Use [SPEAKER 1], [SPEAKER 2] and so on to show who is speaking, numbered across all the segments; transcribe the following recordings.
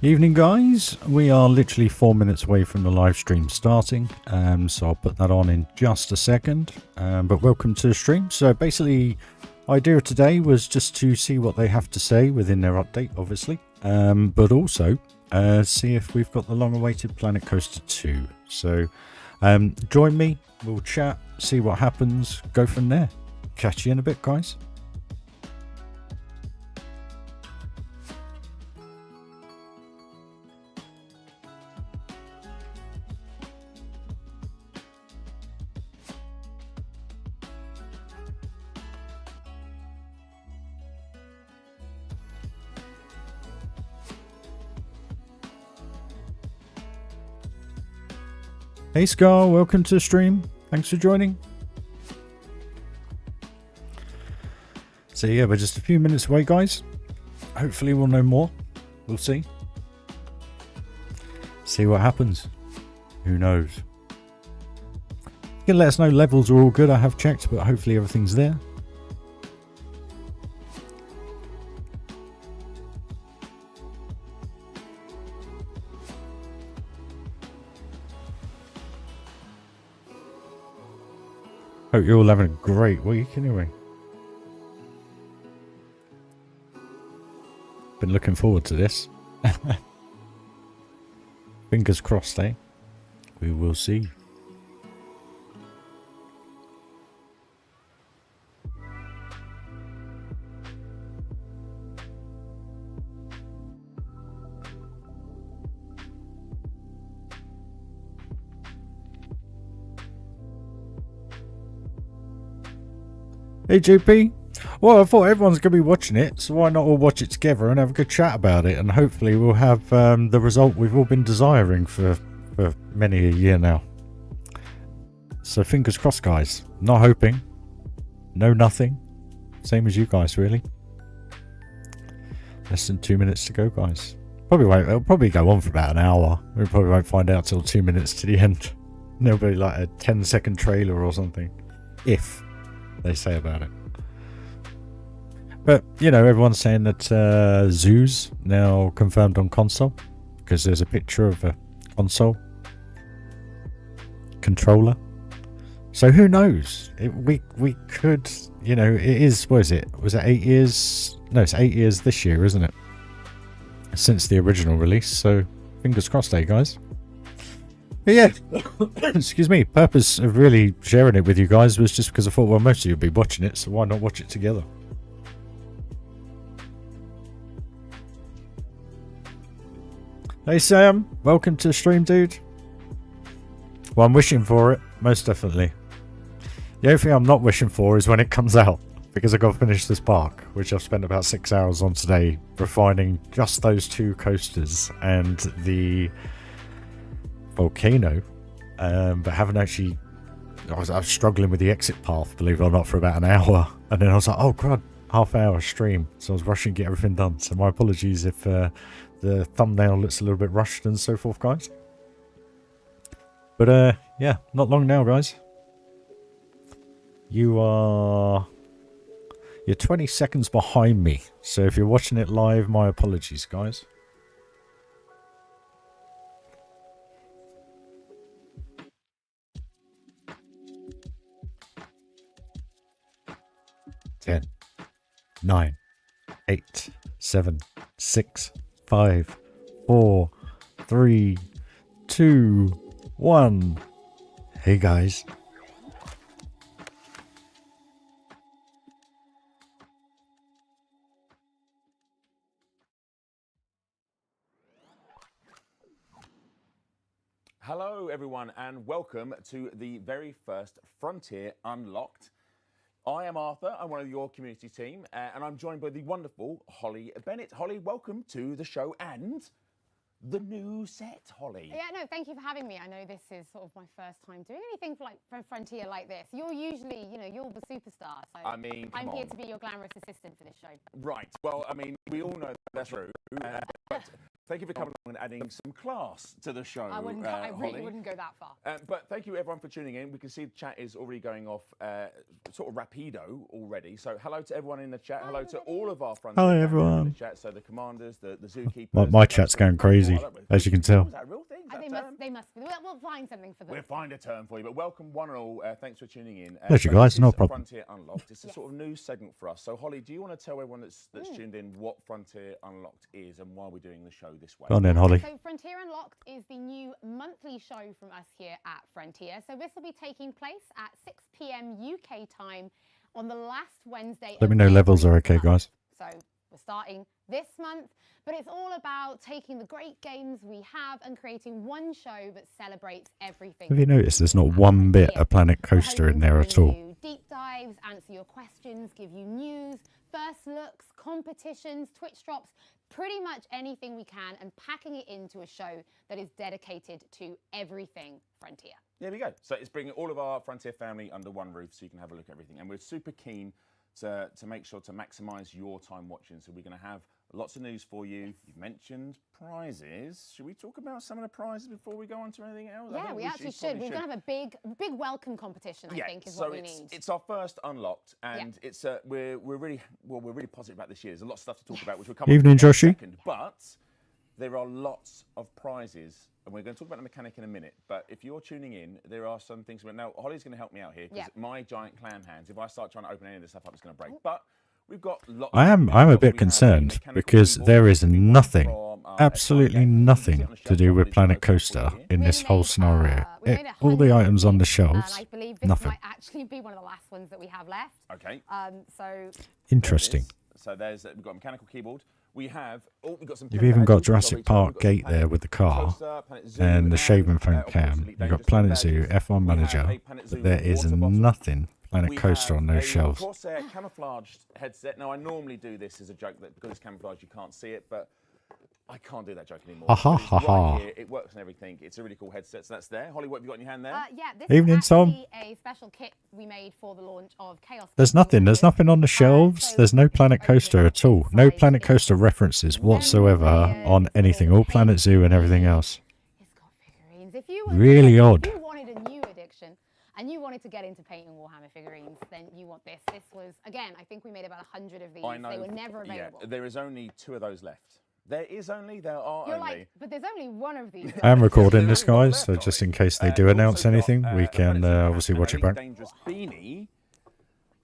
[SPEAKER 1] Evening guys, we are literally 4 minutes away from the live stream starting, so I'll put that on in just a second, but welcome to the stream. So basically, idea of today was just to see what they have to say within their update, obviously, but also see if we've got the long-awaited Planet Coaster 2. So join me, we'll chat, see what happens, go from there. Catch you in a bit, guys. Hey Scar, welcome to the stream. Thanks for joining. So yeah, we're just a few minutes away, guys. Hopefully we'll know more. We'll see. See what happens. Who knows? You can let us know levels are all good. I have checked, but hopefully everything's there. Hope you're all having a great week anyway. Been looking forward to this. Fingers crossed, eh? We will see. Hey JP, well I thought everyone's going to be watching it, so why not all watch it together and have a good chat about it, and hopefully we'll have the result we've all been desiring for many a year now. So fingers crossed guys, not hoping, no nothing, same as you guys really. Less than 2 minutes to go guys. It'll probably go on for about an hour, we probably won't find out till 2 minutes to the end. And there'll be like a 10-second trailer or something, if they say about it. But you know, everyone's saying that Zoo's now confirmed on console because there's a picture of a console controller. So who knows? We could, you know, it is, what is it? Was it 8 years? No, it's 8 years this year, isn't it? Since the original release. So fingers crossed, eh, guys? But yeah, excuse me, purpose of really sharing it with you guys was just because I thought, well, most of you would be watching it, so why not watch it together? Hey Sam, welcome to the stream, dude. Well, I'm wishing for it, most definitely. The only thing I'm not wishing for is when it comes out, because I've got to finish this park, which I've spent about 6 hours on today, refining just those 2 coasters and the volcano, but haven't actually. I was struggling with the exit path, believe it or not, for about an hour, and then I was like, oh crud, half-hour stream, so I was rushing to get everything done. So my apologies if the thumbnail looks a little bit rushed and so forth, guys. But yeah, not long now, guys. You're 20 seconds behind me, so if you're watching it live, my apologies, guys. Ten, 9, 8, 7, 6, 5, 4, 3, 2, 1. Hey guys.
[SPEAKER 2] Hello everyone and welcome to the very first Frontier Unlocked. I am Arthur, I'm one of your community team, and I'm joined by the wonderful Holly Bennett. Holly, welcome to the show and the new set, Holly.
[SPEAKER 3] Yeah, no, thank you for having me. I know this is sort of my first time doing anything for Frontier like this. You're usually, you know, you're the superstar, so
[SPEAKER 2] I mean,
[SPEAKER 3] I'm here to be your glamorous assistant for this show.
[SPEAKER 2] Right, well, I mean, we all know that's true, But thank you for coming along and adding some class to the show.
[SPEAKER 3] I really wouldn't go that far.
[SPEAKER 2] But thank you everyone for tuning in. We can see the chat is already going off sort of rapido already. So hello to everyone in the chat. Hello to all of our Frontier
[SPEAKER 1] Hello,
[SPEAKER 2] family
[SPEAKER 1] everyone.
[SPEAKER 2] in the chat. So the commanders, the zookeepers.
[SPEAKER 1] My chat's going crazy, as you can tell.
[SPEAKER 2] Is that a real thing? Is that a term?
[SPEAKER 3] They must be. We'll find something for them.
[SPEAKER 2] We'll find a term for you, but welcome one and all. Thanks for tuning in.
[SPEAKER 1] Pleasure,
[SPEAKER 2] So
[SPEAKER 1] guys,
[SPEAKER 2] this
[SPEAKER 1] no
[SPEAKER 2] is
[SPEAKER 1] problem.
[SPEAKER 2] Frontier Unlocked. It's a sort of new segment for us. So Holly, do you want to tell everyone that's tuned in what Frontier Unlocked is and why we're doing the show this way?
[SPEAKER 1] Go on then, Holly.
[SPEAKER 3] So Frontier Unlocked is the new monthly show from us here at Frontier. So this will be taking place at 6 p.m. UK time on the last Wednesday.
[SPEAKER 1] Let me
[SPEAKER 3] of
[SPEAKER 1] know levels
[SPEAKER 3] every
[SPEAKER 1] are okay,
[SPEAKER 3] month.
[SPEAKER 1] guys.
[SPEAKER 3] So we're starting this month, but it's all about taking the great games we have and creating one show that celebrates everything.
[SPEAKER 1] Have you noticed there's not one bit of Planet Coaster in there at all?
[SPEAKER 3] Deep dives, answer your questions, give you news, first looks, competitions, Twitch drops, pretty much anything we can, and packing it into a show that is dedicated to everything Frontier.
[SPEAKER 2] There we go. So it's bringing all of our Frontier family under one roof so you can have a look at everything. And we're super keen to make sure to maximise your time watching. So we're going to have lots of news for you. You've mentioned prizes. Should we talk about some of the prizes before we go on to anything else?
[SPEAKER 3] Yeah, we actually should. We're going to have a big welcome competition, I think, is what we need.
[SPEAKER 2] It's our first Unlocked, and it's we're really positive about this year. There's a lot of stuff to talk about, which we'll come
[SPEAKER 1] Evening,
[SPEAKER 2] on to in a
[SPEAKER 1] Joshy.
[SPEAKER 2] second, but there are lots of prizes. And we're going to talk about the mechanic in a minute, but if you're tuning in, there are some things. Now, Holly's going to help me out here because my giant clam hands, if I start trying to open any of this stuff up, it's going to break. But we've got lots.
[SPEAKER 1] I'm a bit concerned because there is nothing, absolutely nothing to do with Planet Coaster in this whole scenario. All the items on the shelves,
[SPEAKER 3] I believe this
[SPEAKER 1] nothing.
[SPEAKER 3] might actually be one of the last ones that we have left.
[SPEAKER 2] Okay.
[SPEAKER 3] So
[SPEAKER 1] Interesting.
[SPEAKER 2] So we've got a mechanical keyboard. We have. Oh, we've got some.
[SPEAKER 1] You've even got Jurassic Park gate there with the car and the shaving foam cam. You've got Planet Zoo, F1 Manager, but there is nothing Planet Coaster on those shelves.
[SPEAKER 2] Corsair camouflaged headset. Now I normally do this as a joke that because it's camouflaged you can't see it, but I can't do that joke anymore. Right here, it works and everything. It's a really cool headset. So that's there. Holly, what have you got in your hand there?
[SPEAKER 3] yeah, this
[SPEAKER 1] Evening,
[SPEAKER 3] is
[SPEAKER 1] Tom.
[SPEAKER 3] actually a special kit we made for the launch of Chaos.
[SPEAKER 1] There's nothing on the shelves. There's no Planet Coaster at all. No Planet Coaster references whatsoever on anything. All Planet Zoo and everything else.
[SPEAKER 3] It's got figurines. If you
[SPEAKER 1] Really odd.
[SPEAKER 3] If you wanted a new addiction and you wanted to get into painting Warhammer figurines, then you want this. This was, again, I think we made about 100 of these.
[SPEAKER 2] I know.
[SPEAKER 3] They were never available.
[SPEAKER 2] Yeah, there is only 2 of those left. There are
[SPEAKER 3] You're
[SPEAKER 2] only.
[SPEAKER 3] like, but there's only one of these.
[SPEAKER 1] I am recording this, guys, so just in case they do announce anything, we can obviously watch it back.
[SPEAKER 2] Dangerous beanie.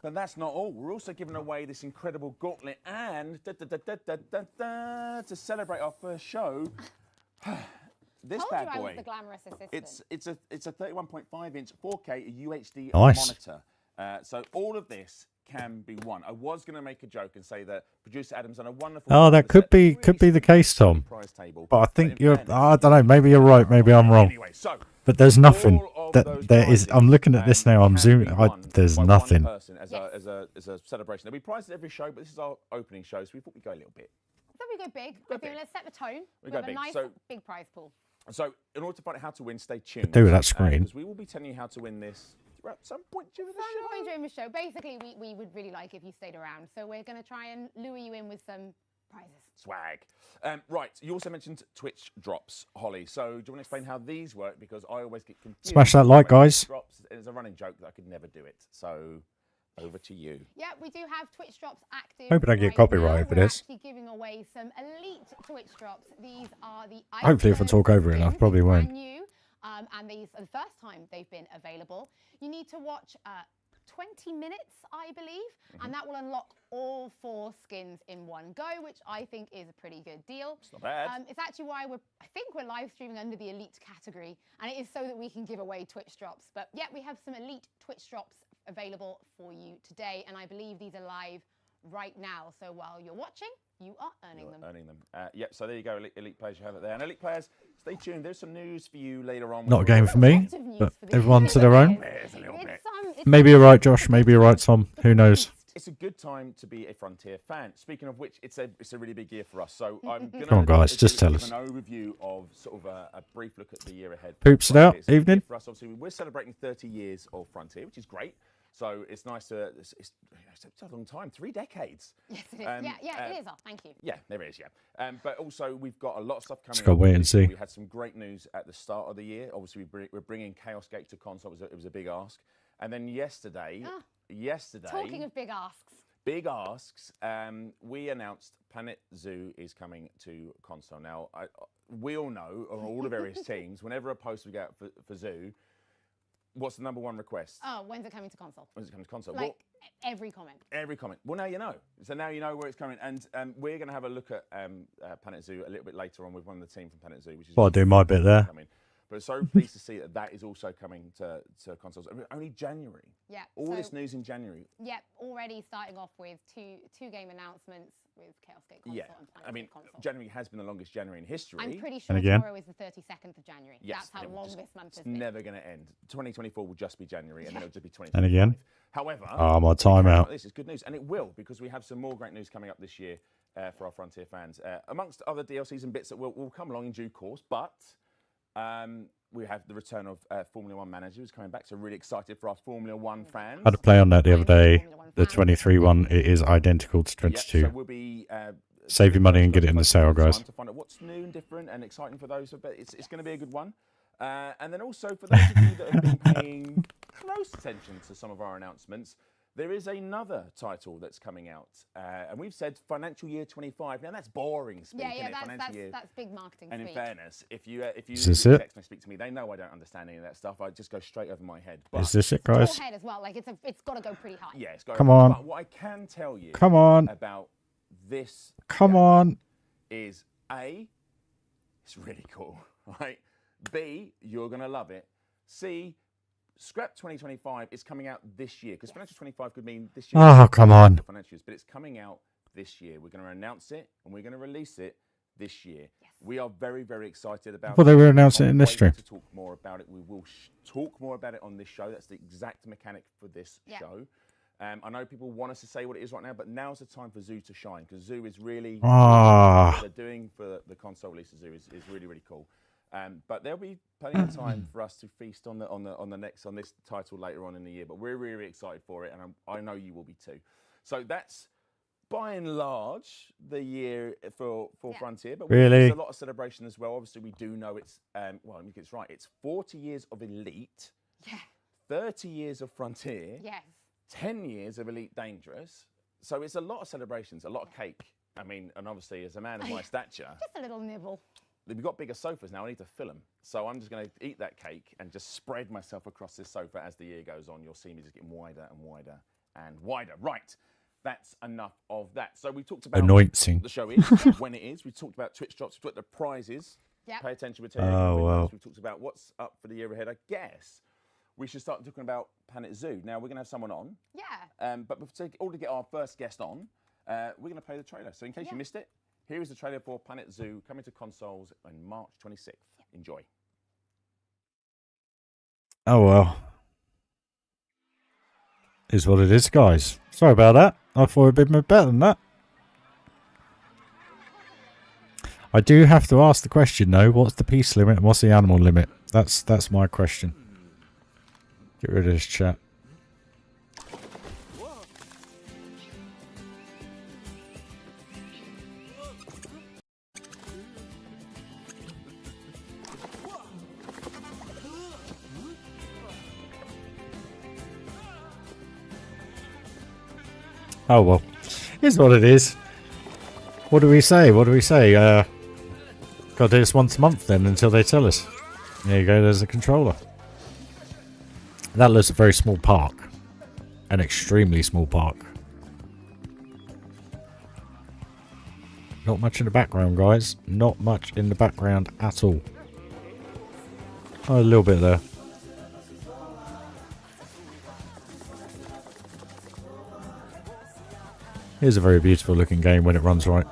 [SPEAKER 2] But that's not all. We're also giving away this incredible gauntlet and to celebrate our first show. This bad boy.
[SPEAKER 3] I was the glamorous assistant.
[SPEAKER 2] It's a 31.5-inch 4K UHD
[SPEAKER 1] Nice.
[SPEAKER 2] monitor. So all of this can be won. I was going to make a joke and say that producer Adam's done a wonderful.
[SPEAKER 1] Oh, that could be the case, Tom. But I think you're. I don't know. Maybe you're right. Maybe I'm wrong.
[SPEAKER 2] Anyway, so
[SPEAKER 1] But there's nothing.
[SPEAKER 2] those
[SPEAKER 1] There is. I'm looking at this now. I'm zooming. There's
[SPEAKER 2] by one
[SPEAKER 1] nothing.
[SPEAKER 2] person as a celebration. There'll be prizes every show, but this is our opening show, so we thought we'd go a little bit.
[SPEAKER 3] So we go big. I think let's set the tone. We
[SPEAKER 2] go
[SPEAKER 3] have a
[SPEAKER 2] big.
[SPEAKER 3] nice
[SPEAKER 2] So-
[SPEAKER 3] big prize pool.
[SPEAKER 2] So, in order to find out how to win, stay tuned.
[SPEAKER 1] do with that screen.
[SPEAKER 2] Because we will be telling you how to win this at some point during the
[SPEAKER 3] Some
[SPEAKER 2] show.
[SPEAKER 3] point during the show. Basically, we would really like if you stayed around. So we're going to try and lure you in with some prizes.
[SPEAKER 2] Swag. Right, you also mentioned Twitch drops, Holly. So, do you want to explain how these work? Because I always get confused.
[SPEAKER 1] Smash that like,
[SPEAKER 2] when
[SPEAKER 1] guys.
[SPEAKER 2] Drops, it's a running joke that I could never do it. So, over to you.
[SPEAKER 3] Yeah, we do have Twitch drops active.
[SPEAKER 1] Hope I don't get
[SPEAKER 3] right
[SPEAKER 1] copyright
[SPEAKER 3] now.
[SPEAKER 1] for
[SPEAKER 3] We're
[SPEAKER 1] this.
[SPEAKER 3] actually giving away some elite Twitch drops. These are the
[SPEAKER 1] Hopefully if I talk over it, I
[SPEAKER 3] skins.
[SPEAKER 1] probably
[SPEAKER 3] It's
[SPEAKER 1] won't.
[SPEAKER 3] brand new, and these are the first time they've been available. You need to watch 20 minutes, I believe, and that will unlock all 4 skins in one go, which I think is a pretty good deal.
[SPEAKER 2] It's not bad.
[SPEAKER 3] It's actually why I think we're live streaming under the elite category, and it is so that we can give away Twitch drops. But yeah, we have some elite Twitch drops available for you today, and I believe these are live right now. So while you're watching, you are earning them.
[SPEAKER 2] Yep, so there you go, elite players, you have it there. And elite players, stay tuned. There's some news for you later on.
[SPEAKER 1] Not a game for me,
[SPEAKER 3] Lots of news
[SPEAKER 1] but
[SPEAKER 3] for this
[SPEAKER 1] everyone to their own.
[SPEAKER 2] There's a little bit.
[SPEAKER 3] It's
[SPEAKER 1] Maybe you're right, Josh. Maybe you're right, Tom. Who knows?
[SPEAKER 2] It's a good time to be a Frontier fan. Speaking of which, it's a really big year for us. So I'm going to
[SPEAKER 1] Come on, guys, just tell us.
[SPEAKER 2] an overview of sort of a brief look at the year ahead.
[SPEAKER 1] Poops it out,
[SPEAKER 2] It's a big year
[SPEAKER 1] evening.
[SPEAKER 2] for us, obviously, we're celebrating 30 years of Frontier, which is great. So it's nice to. It's a long time, 3 decades.
[SPEAKER 3] Yes, it is. It is. Oh, thank you.
[SPEAKER 2] Yeah, there is. Yeah, but also we've got a lot of stuff coming.
[SPEAKER 1] Just got to wait and see.
[SPEAKER 2] We had some great news at the start of the year. Obviously, we're bringing Chaos Gate to console. It was a big ask, and then yesterday.
[SPEAKER 3] Talking of big asks.
[SPEAKER 2] Big asks. We announced Planet Zoo is coming to console. Now, we all know, on all the various teams, whenever a post we get out for Zoo, what's the #1 request?
[SPEAKER 3] Oh, when's it coming to console?
[SPEAKER 2] When's it coming to console?
[SPEAKER 3] Like, every comment.
[SPEAKER 2] Every comment. Well, now you know. So now you know where it's coming. And we're going to have a look at Planet Zoo a little bit later on with one of the team from Planet Zoo, which is...
[SPEAKER 1] Well, I'll do my bit there.
[SPEAKER 2] But so pleased to see that is also coming to consoles. I mean, only January.
[SPEAKER 3] Yeah.
[SPEAKER 2] All this news in January.
[SPEAKER 3] Yeah, already starting off with two game announcements with Chaos Gate console and Planet Zoo console.
[SPEAKER 2] January has been the longest January in history.
[SPEAKER 3] I'm pretty sure tomorrow is the 32nd of January.
[SPEAKER 2] Yes,
[SPEAKER 3] that's how long this month has
[SPEAKER 2] been. It's never going to end. 2024 will just be January, and then it'll just be 2025.
[SPEAKER 1] And again.
[SPEAKER 2] However,
[SPEAKER 1] my time out.
[SPEAKER 2] This is good news, and it will, because we have some more great news coming up this year for our Frontier fans, amongst other DLCs and bits that will come along in due course. But we have the return of Formula 1 Manager, who's coming back, so really excited for our Formula 1 fans.
[SPEAKER 1] I had to play on that the other day. The 23 one, it is identical to 22.
[SPEAKER 2] Yeah, so we'll be
[SPEAKER 1] save your money and get it in the sale, guys.
[SPEAKER 2] To find out what's new and different and exciting for those. But it's going to be a good one. And then also for those of you that have been paying close attention to some of our announcements, there is another title that's coming out, and we've said financial year 25. Now that's boring speak,
[SPEAKER 3] that's big marketing.
[SPEAKER 2] And
[SPEAKER 3] speak.
[SPEAKER 2] in fairness, if you text me, speak to me, they know I don't understand any of that stuff. I just go straight over my head. But
[SPEAKER 1] is this it, guys?
[SPEAKER 3] Head as well. Like it's got to go pretty high.
[SPEAKER 2] Yeah, it's got.
[SPEAKER 1] Come on.
[SPEAKER 2] But what I can tell you.
[SPEAKER 1] Come on.
[SPEAKER 2] About this.
[SPEAKER 1] Come on.
[SPEAKER 2] Is A, it's really cool, right? B, you're gonna love it. C, Scrap 2025 is coming out this year, because financial 25 could mean this year.
[SPEAKER 1] Oh, come on.
[SPEAKER 2] Financial years, but it's coming out this year. We're going to announce it and we're going to release it this year. Yes. We are very, very excited about it.
[SPEAKER 1] Well, they will announce it in this stream.
[SPEAKER 2] To talk more about it. We will talk more about it on this show. That's the exact mechanic for this show. I know people want us to say what it is right now, but now's the time for Zoo to shine, because Zoo is really what they're doing for the console release of Zoo is really, really cool. But there'll be plenty of time for us to feast on this title later on in the year. But we're really excited for it, and I know you will be too. So that's by and large the year for Frontier. But there's a lot of celebration as well. Obviously, we do know it's well, I think it's right. It's 40 years of Elite, 30 years of Frontier, 10 years of Elite Dangerous. So it's a lot of celebrations, a lot of cake. I mean, and obviously, as a man of my stature,
[SPEAKER 3] just a little nibble.
[SPEAKER 2] We've got bigger sofas now. I need to fill them. So I'm just going to eat that cake and just spread myself across this sofa as the year goes on. You'll see me just getting wider and wider and wider. Right. That's enough of that. So we talked about the show is, when it is. We talked about Twitch drops. We talked about the prizes. Pay attention. We talked about what's up for the year ahead. I guess we should start talking about Planet Zoo. Now, we're going to have someone on. Yeah. But in order to get our first guest on, we're going to play the trailer. So in case you missed it, here is the trailer for Planet Zoo coming to consoles on March 26th. Enjoy.
[SPEAKER 1] Oh, well. Is what it is, guys. Sorry about that. I thought it'd been better than that. I do have to ask the question, though. What's the piece limit and what's the animal limit? That's my question. Get rid of this chat. Oh, well, here's what it is. What do we say? Got to do this once a month then until they tell us. There you go, there's the controller. That looks a very small park. An extremely small park. Not much in the background, guys. Not much in the background at all. Oh, a little bit there. Here's a very beautiful looking game when it runs right.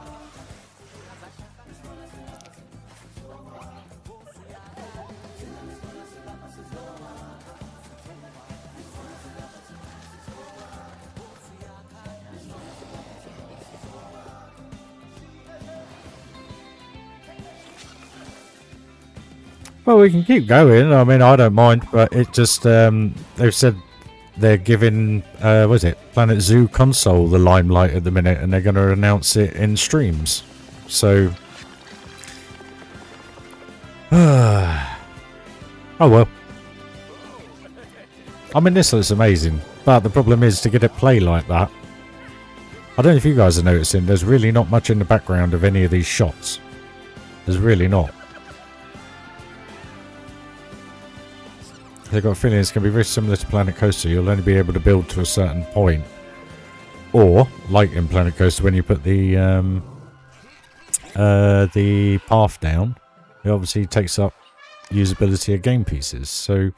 [SPEAKER 1] Well, we can keep going. I mean, I don't mind, but it just they've said they're giving, what is it, Planet Zoo console the limelight at the minute, and they're going to announce it in streams. So, oh well. I mean, this looks amazing, but the problem is to get it play like that. I don't know if you guys are noticing, there's really not much in the background of any of these shots. There's really not. I've got a feeling it's going to be very similar to Planet Coaster. You'll only be able to build to a certain point. Or, like in Planet Coaster, when you put the path down, it obviously takes up usability of game pieces. So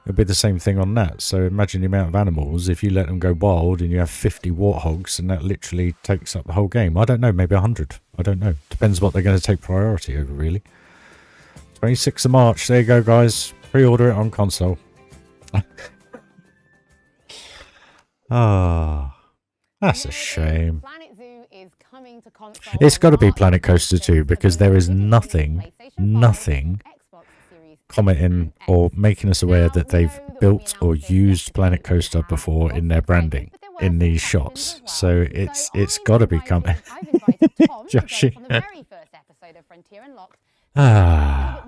[SPEAKER 1] it'll be the same thing on that. So imagine the amount of animals, if you let them go wild and you have 50 warthogs, and that literally takes up the whole game. I don't know, maybe 100. I don't know. Depends what they're going to take priority over, really. 26th of March, there you go, guys. Pre-order it on console. Ah, that's a shame.
[SPEAKER 3] Planet Zoo is coming to console.
[SPEAKER 1] It's got to be Planet Coaster 2, because there is nothing commenting or making us aware that they've built or used Planet Coaster before in their branding in these shots. So it's got to be coming. Joshy. Ah.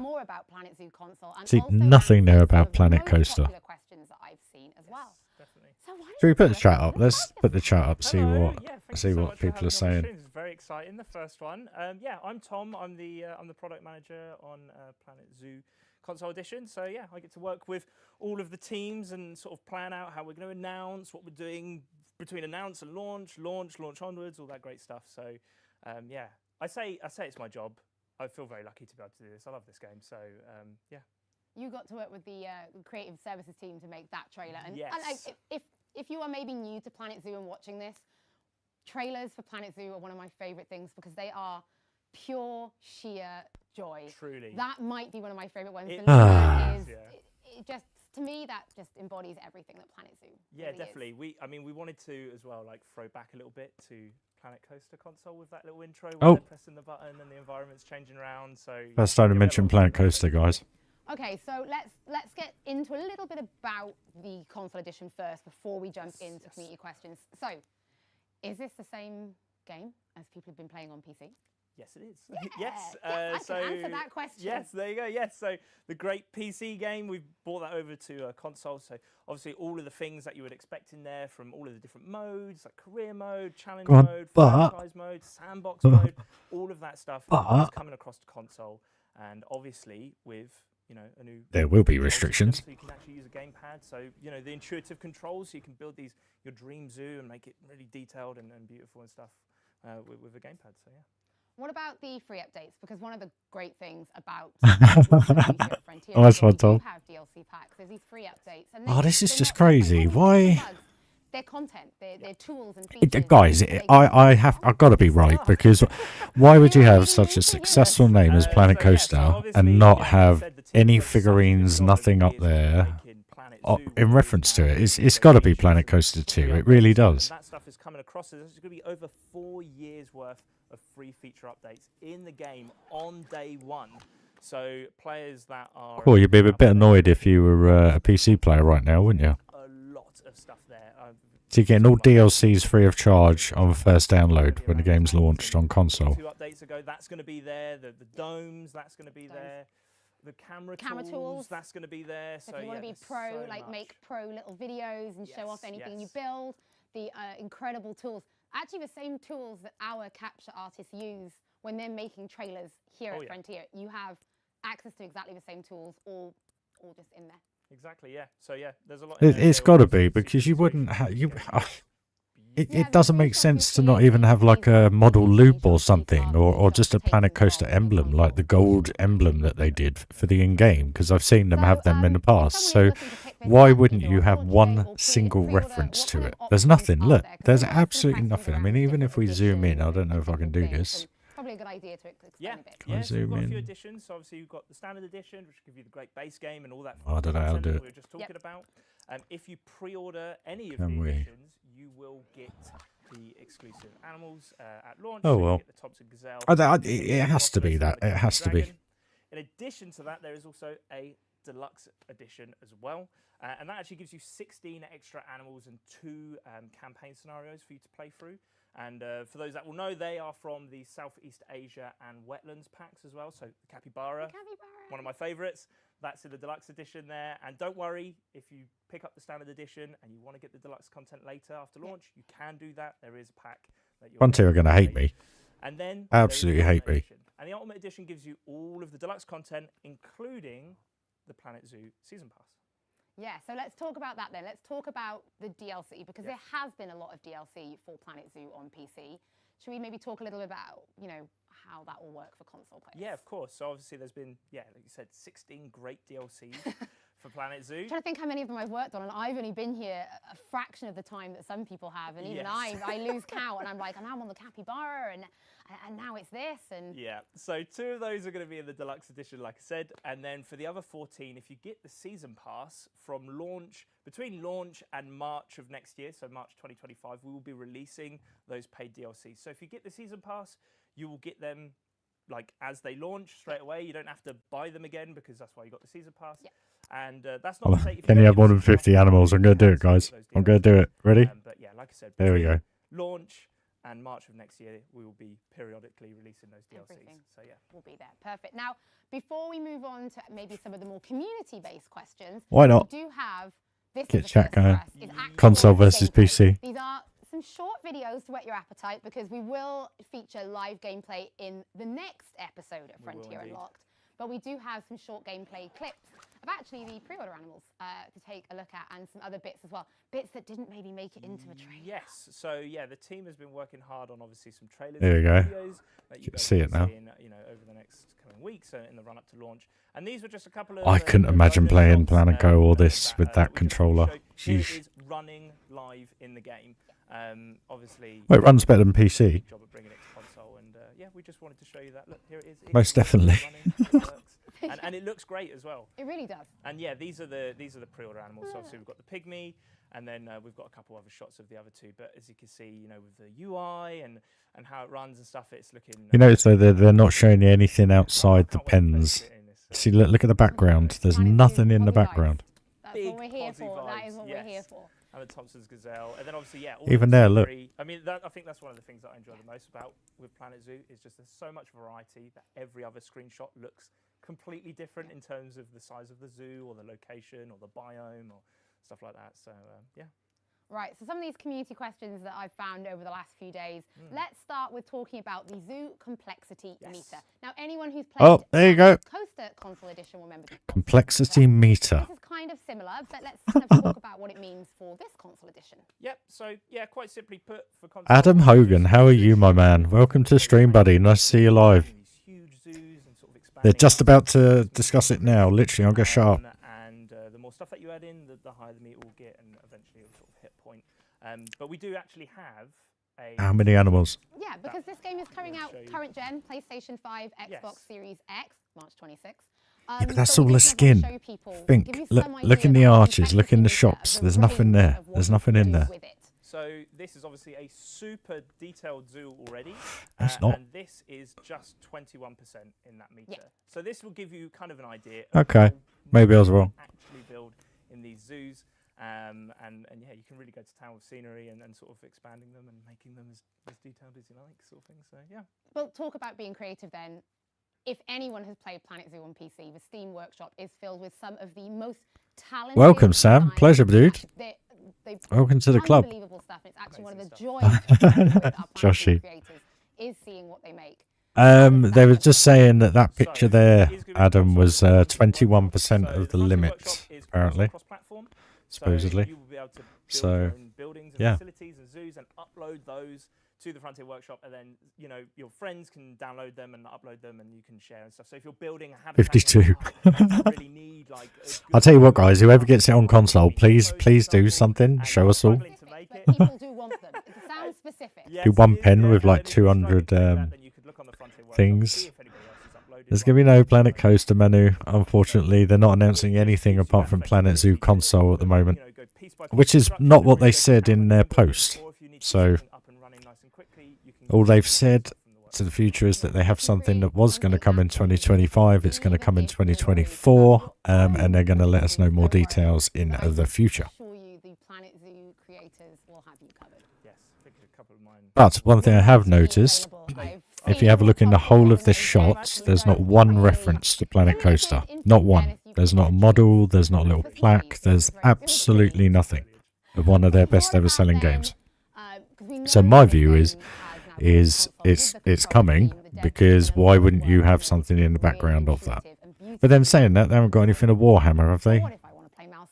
[SPEAKER 1] See, nothing there about Planet Coaster. Should we put the chat up? Let's put the chat up. See what people are saying.
[SPEAKER 4] It's very exciting. The first one. Yeah, I'm Tom. I'm the product manager on Planet Zoo Console Edition. So yeah, I get to work with all of the teams and sort of plan out how we're going to announce, what we're doing between announce and launch onwards, all that great stuff. So yeah, I say it's my job. I feel very lucky to be able to do this. I love this game. So yeah. You got to work with the creative services team to make that trailer. And,
[SPEAKER 3] yes. And if you are maybe new to Planet Zoo and watching this, trailers for Planet Zoo are one of my favorite things because they are pure, sheer joy.
[SPEAKER 4] Truly.
[SPEAKER 3] That might be one of my favorite ones. It just, to me, that just embodies everything that Planet Zoo really
[SPEAKER 4] definitely.
[SPEAKER 3] is.
[SPEAKER 4] I mean, we wanted to as well, like, throw back a little bit to Planet Coaster console with that little intro where they're pressing the button and the environment's changing around. So
[SPEAKER 1] first time to mention Planet Coaster, guys.
[SPEAKER 3] Okay, so let's get into a little bit about the console edition first before we jump into community questions. So, is this the same game as people have been playing on PC?
[SPEAKER 4] Yes, it is.
[SPEAKER 3] Yes, I can answer that question.
[SPEAKER 4] Yes, there you go. Yes, so the great PC game, we've brought that over to console. So obviously all of the things that you would expect in there from all of the different modes, like career mode, challenge mode, franchise mode, sandbox mode, all of that stuff is coming across to console. And obviously with a new...
[SPEAKER 1] There will be restrictions.
[SPEAKER 4] So you can actually use a gamepad. So, the intuitive controls, so you can build your dream zoo and make it really detailed and beautiful and stuff with a gamepad. So, yeah.
[SPEAKER 3] What about the free updates? Because one of the great things about Frontier
[SPEAKER 1] that's what
[SPEAKER 3] is we do have DLC packs. There's these free updates. And
[SPEAKER 1] this is just crazy. Why?
[SPEAKER 3] Their content, their tools and features.
[SPEAKER 1] Guys, I've got to be right, because why would you have such a successful name as Planet Coaster and not have any figurines, nothing up there in reference to it? It's got to be Planet Coaster 2. It really does.
[SPEAKER 4] That stuff is coming across. There's going to be over 4 years worth of free feature updates in the game on day one. So players that are...
[SPEAKER 1] Cool, you'd be a bit annoyed if you were a PC player right now, wouldn't you?
[SPEAKER 4] A lot of stuff there.
[SPEAKER 1] So you're getting all DLCs free of charge on the first download when the game's launched on console.
[SPEAKER 4] 2 updates ago, that's going to be there. The domes, that's going to be there. The camera tools, that's going to be there.
[SPEAKER 3] So if you want to be pro, make pro little videos and show off anything you build, the incredible tools. Actually, the same tools that our capture artists use when they're making trailers here at Frontier. You have access to exactly the same tools, all just in there.
[SPEAKER 4] Exactly, yeah. So yeah, there's a lot.
[SPEAKER 1] It's got to be, because you wouldn't have It doesn't make sense to not even have like a model loop or something, or just a Planet Coaster emblem, like the gold emblem that they did for the in-game, because I've seen them have them in the past. So why wouldn't you have one single reference to it? There's nothing. Look, there's absolutely nothing. I mean, even if we zoom in, I don't know if I can do this.
[SPEAKER 3] Probably a good idea to explain a bit.
[SPEAKER 4] Yeah, so we've got a few editions. So obviously, you've got the standard edition, which will give you the great base game and all that.
[SPEAKER 1] I don't know how to do it.
[SPEAKER 4] We were just talking about. If you pre-order any of the editions, you will get the exclusive animals at launch.
[SPEAKER 1] Oh well.
[SPEAKER 4] You get the Thompson Gazelle.
[SPEAKER 1] It has to be that. It has to be.
[SPEAKER 4] In addition to that, there is also a Deluxe Edition as well. And that actually gives you 16 extra animals and 2 campaign scenarios for you to play through. And for those that will know, they are from the Southeast Asia and Wetlands packs as well. So the Capybara, one of my favourites. That's in the Deluxe Edition there. And don't worry, if you pick up the Standard Edition and you want to get the Deluxe content later after launch, you can do that. There is a pack that you're
[SPEAKER 1] Frontier are going to hate me.
[SPEAKER 4] And then
[SPEAKER 1] Absolutely hate me.
[SPEAKER 4] And the Ultimate Edition gives you all of the Deluxe content, including the Planet Zoo Season Pass.
[SPEAKER 3] Yeah, so let's talk about that then. Let's talk about the DLC, because there has been a lot of DLC for Planet Zoo on PC. Should we maybe talk a little bit about, you know, how that will work for console players?
[SPEAKER 4] Yeah, of course. So obviously there's been, like you said, 16 great DLCs for Planet Zoo.
[SPEAKER 3] I'm trying to think how many of them I've worked on, and I've only been here a fraction of the time that some people have, and even I lose count, and I'm like, and now I'm on the Capybara, and now it's this, and...
[SPEAKER 4] Yeah, so 2 of those are going to be in the Deluxe Edition, like I said, and then for the other 14, if you get the Season Pass from launch, between launch and March of next year, so March 2025, we will be releasing those paid DLCs. So if you get the Season Pass, you will get them like as they launch straight away. You don't have to buy them again, because that's why you got the Season Pass. Yeah. And that's not to say if
[SPEAKER 1] Can you have more than 50 animals? I'm going to do it, guys. I'm going to do it. Ready?
[SPEAKER 4] But yeah, like I said,
[SPEAKER 1] there we go.
[SPEAKER 4] Launch and March of next year, we will be periodically releasing those DLCs.
[SPEAKER 3] Everything
[SPEAKER 4] so yeah,
[SPEAKER 3] will be there. Perfect. Now, before we move on to maybe some of the more community-based questions,
[SPEAKER 1] why not?
[SPEAKER 3] We do have this.
[SPEAKER 1] Get chat going.
[SPEAKER 3] Console
[SPEAKER 1] versus PC.
[SPEAKER 3] These are some short videos to whet your appetite, because we will feature live gameplay in the next episode of Frontier Unlocked. But we do have some short gameplay clips of actually the pre-order animals to take a look at, and some other bits as well. Bits that didn't maybe make it into a trailer.
[SPEAKER 4] Yes, so yeah, the team has been working hard on obviously some trailers.
[SPEAKER 1] There you go.
[SPEAKER 4] Videos that you guys
[SPEAKER 1] see it now.
[SPEAKER 4] See in, over the next coming weeks in the run-up to launch. And these were just a couple of...
[SPEAKER 1] I couldn't imagine playing Planet Go or this with that controller.
[SPEAKER 4] Here it is running live in the game. Obviously...
[SPEAKER 1] Well, it runs better than PC.
[SPEAKER 4] Job at bringing it to console, and yeah, we just wanted to show you that. Look, here it is.
[SPEAKER 1] Most definitely.
[SPEAKER 4] It works. And it looks great as well.
[SPEAKER 3] It really does.
[SPEAKER 4] And yeah, these are the pre-order animals. So obviously we've got the pygmy, and then we've got a couple other shots of the other 2. But as you can see, with the UI and how it runs and stuff, it's looking.
[SPEAKER 1] You notice though they're not showing you anything outside the pens. See, look at the background. There's nothing in the background.
[SPEAKER 3] That's what we're here for. That is what we're here for.
[SPEAKER 4] And the Thompson's Gazelle, and then obviously
[SPEAKER 1] even there, look.
[SPEAKER 4] I mean, I think that's one of the things that I enjoy the most about with Planet Zoo is just there's so much variety that every other screenshot looks completely different in terms of the size of the zoo or the location or the biome or stuff like that. So yeah.
[SPEAKER 3] Right, so some of these community questions that I've found over the last few days. Let's start with talking about the Zoo Complexity Meter. Now, anyone who's played
[SPEAKER 1] there you go.
[SPEAKER 3] Coaster Console Edition will remember this.
[SPEAKER 1] Complexity Meter.
[SPEAKER 3] This is kind of similar, but let's kind of talk about what it means for this console edition.
[SPEAKER 4] Yep, so yeah, quite simply put, for console
[SPEAKER 1] Adam Hogan, how are you, my man? Welcome to stream, buddy. Nice to see you live. They're just about to discuss it now. Literally, I'm going to shut up.
[SPEAKER 4] And the more stuff that you add in, the higher the meter will get, and eventually it'll sort of hit point. But we do actually have a...
[SPEAKER 1] How many animals?
[SPEAKER 3] Yeah, because this game is coming out current gen, PlayStation 5, Xbox Series X, March 26th.
[SPEAKER 1] Yeah, but that's all the skin. Think, look in the arches, look in the shops. There's nothing there. There's nothing in there.
[SPEAKER 4] So this is obviously a super detailed zoo already.
[SPEAKER 1] That's not.
[SPEAKER 4] And this is just 21% in that meter. Yeah. So this will give you kind of an idea.
[SPEAKER 1] Okay, maybe I was wrong.
[SPEAKER 4] Actually build in these zoos. And yeah, you can really go to town with scenery and sort of expanding them and making them as detailed as you like, sort of thing. So yeah.
[SPEAKER 3] Well, talk about being creative then. If anyone has played Planet Zoo on PC, the Steam Workshop is filled with some of the most talented...
[SPEAKER 1] Welcome, Sam. Pleasure, dude. Welcome to the club.
[SPEAKER 3] Unbelievable stuff. It's actually one of the joys with our
[SPEAKER 1] Joshy
[SPEAKER 3] creators is seeing what they make.
[SPEAKER 1] They were just saying that picture there, Adam, was 21% of the limit, apparently, supposedly. So, yeah.
[SPEAKER 4] Facilities and zoos and upload those to the Frontier Workshop, and then your friends can download them and upload them, and you can share and stuff. So if you're building a habitat,
[SPEAKER 1] 52.
[SPEAKER 4] really need like.
[SPEAKER 1] I'll tell you what, guys. Whoever gets it on console, please do something. Show us all.
[SPEAKER 3] But people do want them. It sounds specific.
[SPEAKER 1] Do one pen with like 200 things. There's gonna be no Planet Coaster menu. Unfortunately, they're not announcing anything apart from Planet Zoo console at the moment, which is not what they said in their post. So all they've said to the future is that they have something that was going to come in 2025. It's going to come in 2024, and they're going to let us know more details in the future.
[SPEAKER 3] assure you the Planet Zoo creators will have you covered.
[SPEAKER 4] Yes, I think a couple of mine.
[SPEAKER 1] But one thing I have noticed, if you have a look in the whole of the shots, there's not one reference to Planet Coaster. Not one. There's not a model, there's not a little plaque, there's absolutely nothing of one of their best ever selling games. So my view is it's coming, because why wouldn't you have something in the background of that? But then saying that, they haven't got anything of Warhammer, have they?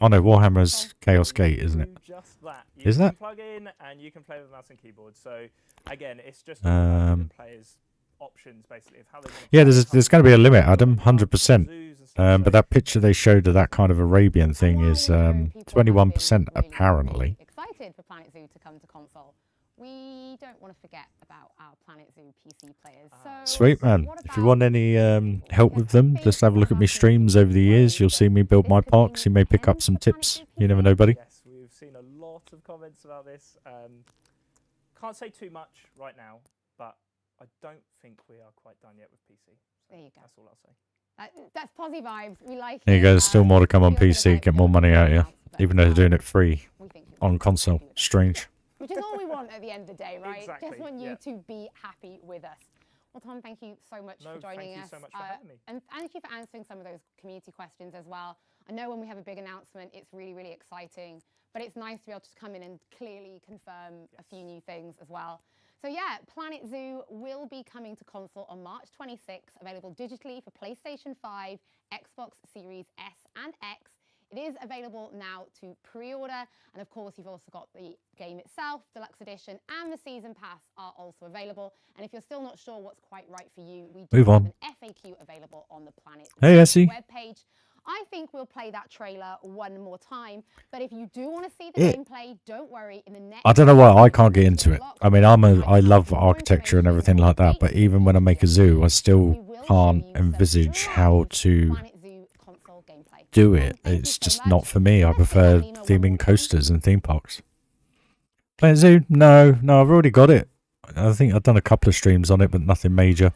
[SPEAKER 1] Oh no, Warhammer's Chaos Gate, isn't it?
[SPEAKER 4] Just that.
[SPEAKER 1] Is
[SPEAKER 4] You
[SPEAKER 1] that?
[SPEAKER 4] can plug in and you can play with mouse and keyboard. So again, it's just the players' options basically of how they want to
[SPEAKER 1] Yeah,
[SPEAKER 4] play.
[SPEAKER 1] there's going to be a limit, Adam, 100%.
[SPEAKER 4] Zoos and stuff,
[SPEAKER 1] But
[SPEAKER 4] so
[SPEAKER 1] that picture they showed of that kind of Arabian thing is 21% apparently.
[SPEAKER 3] Excited for Planet Zoo to come to console. We don't want to forget about our Planet Zoo PC players. So
[SPEAKER 1] Sweet, man. If you want any help with them, just have a look at my streams over the years. You'll see me build my parks. You may pick up some tips. You never know, buddy.
[SPEAKER 4] Yes, we've seen a lot of comments about this. Can't say too much right now, but I don't think we are quite done yet with PC. So
[SPEAKER 3] There you go.
[SPEAKER 4] That's all I'll say.
[SPEAKER 3] That's Posy vibes. We like
[SPEAKER 1] There you
[SPEAKER 3] it.
[SPEAKER 1] go. There's still more to come on PC. Get more money out of you.
[SPEAKER 3] But,
[SPEAKER 1] Even though they're doing it free
[SPEAKER 3] we think you
[SPEAKER 1] on
[SPEAKER 3] will.
[SPEAKER 1] console. Strange.
[SPEAKER 3] Which is all we want at the end of the day, right?
[SPEAKER 4] Exactly,
[SPEAKER 3] Just want you
[SPEAKER 4] yeah.
[SPEAKER 3] to be happy with us. Well, Tom, thank you so much
[SPEAKER 4] No,
[SPEAKER 3] for joining
[SPEAKER 4] thank you
[SPEAKER 3] us.
[SPEAKER 4] so much for having me.
[SPEAKER 3] And thank you for answering some of those community questions as well. I know when we have a big announcement, it's really, really exciting, but it's nice to be able to come in and clearly confirm a few new things as well. So yeah, Planet Zoo will be coming to console on March 26th, available digitally for PlayStation 5, Xbox Series S and X. It is available now to pre-order, and of course you've also got the game itself, Deluxe Edition, and the Season Pass are also available. And if you're still not sure what's quite right for you, we do
[SPEAKER 1] Move
[SPEAKER 3] have
[SPEAKER 1] on.
[SPEAKER 3] an FAQ available on the Planet
[SPEAKER 1] Hey, Essie.
[SPEAKER 3] webpage. I think we'll play that trailer one more time, but if you do want to see the gameplay, don't worry. In the next,
[SPEAKER 1] I don't know why I can't get into it. I mean, I love architecture and everything like that, but even when I make a zoo, I still can't envisage how to
[SPEAKER 3] Planet Zoo console gameplay.
[SPEAKER 1] do it. It's just not for me. I prefer theming coasters and theme parks. Planet Zoo? No, I've already got it. I think I've done a couple of streams on it, but nothing major.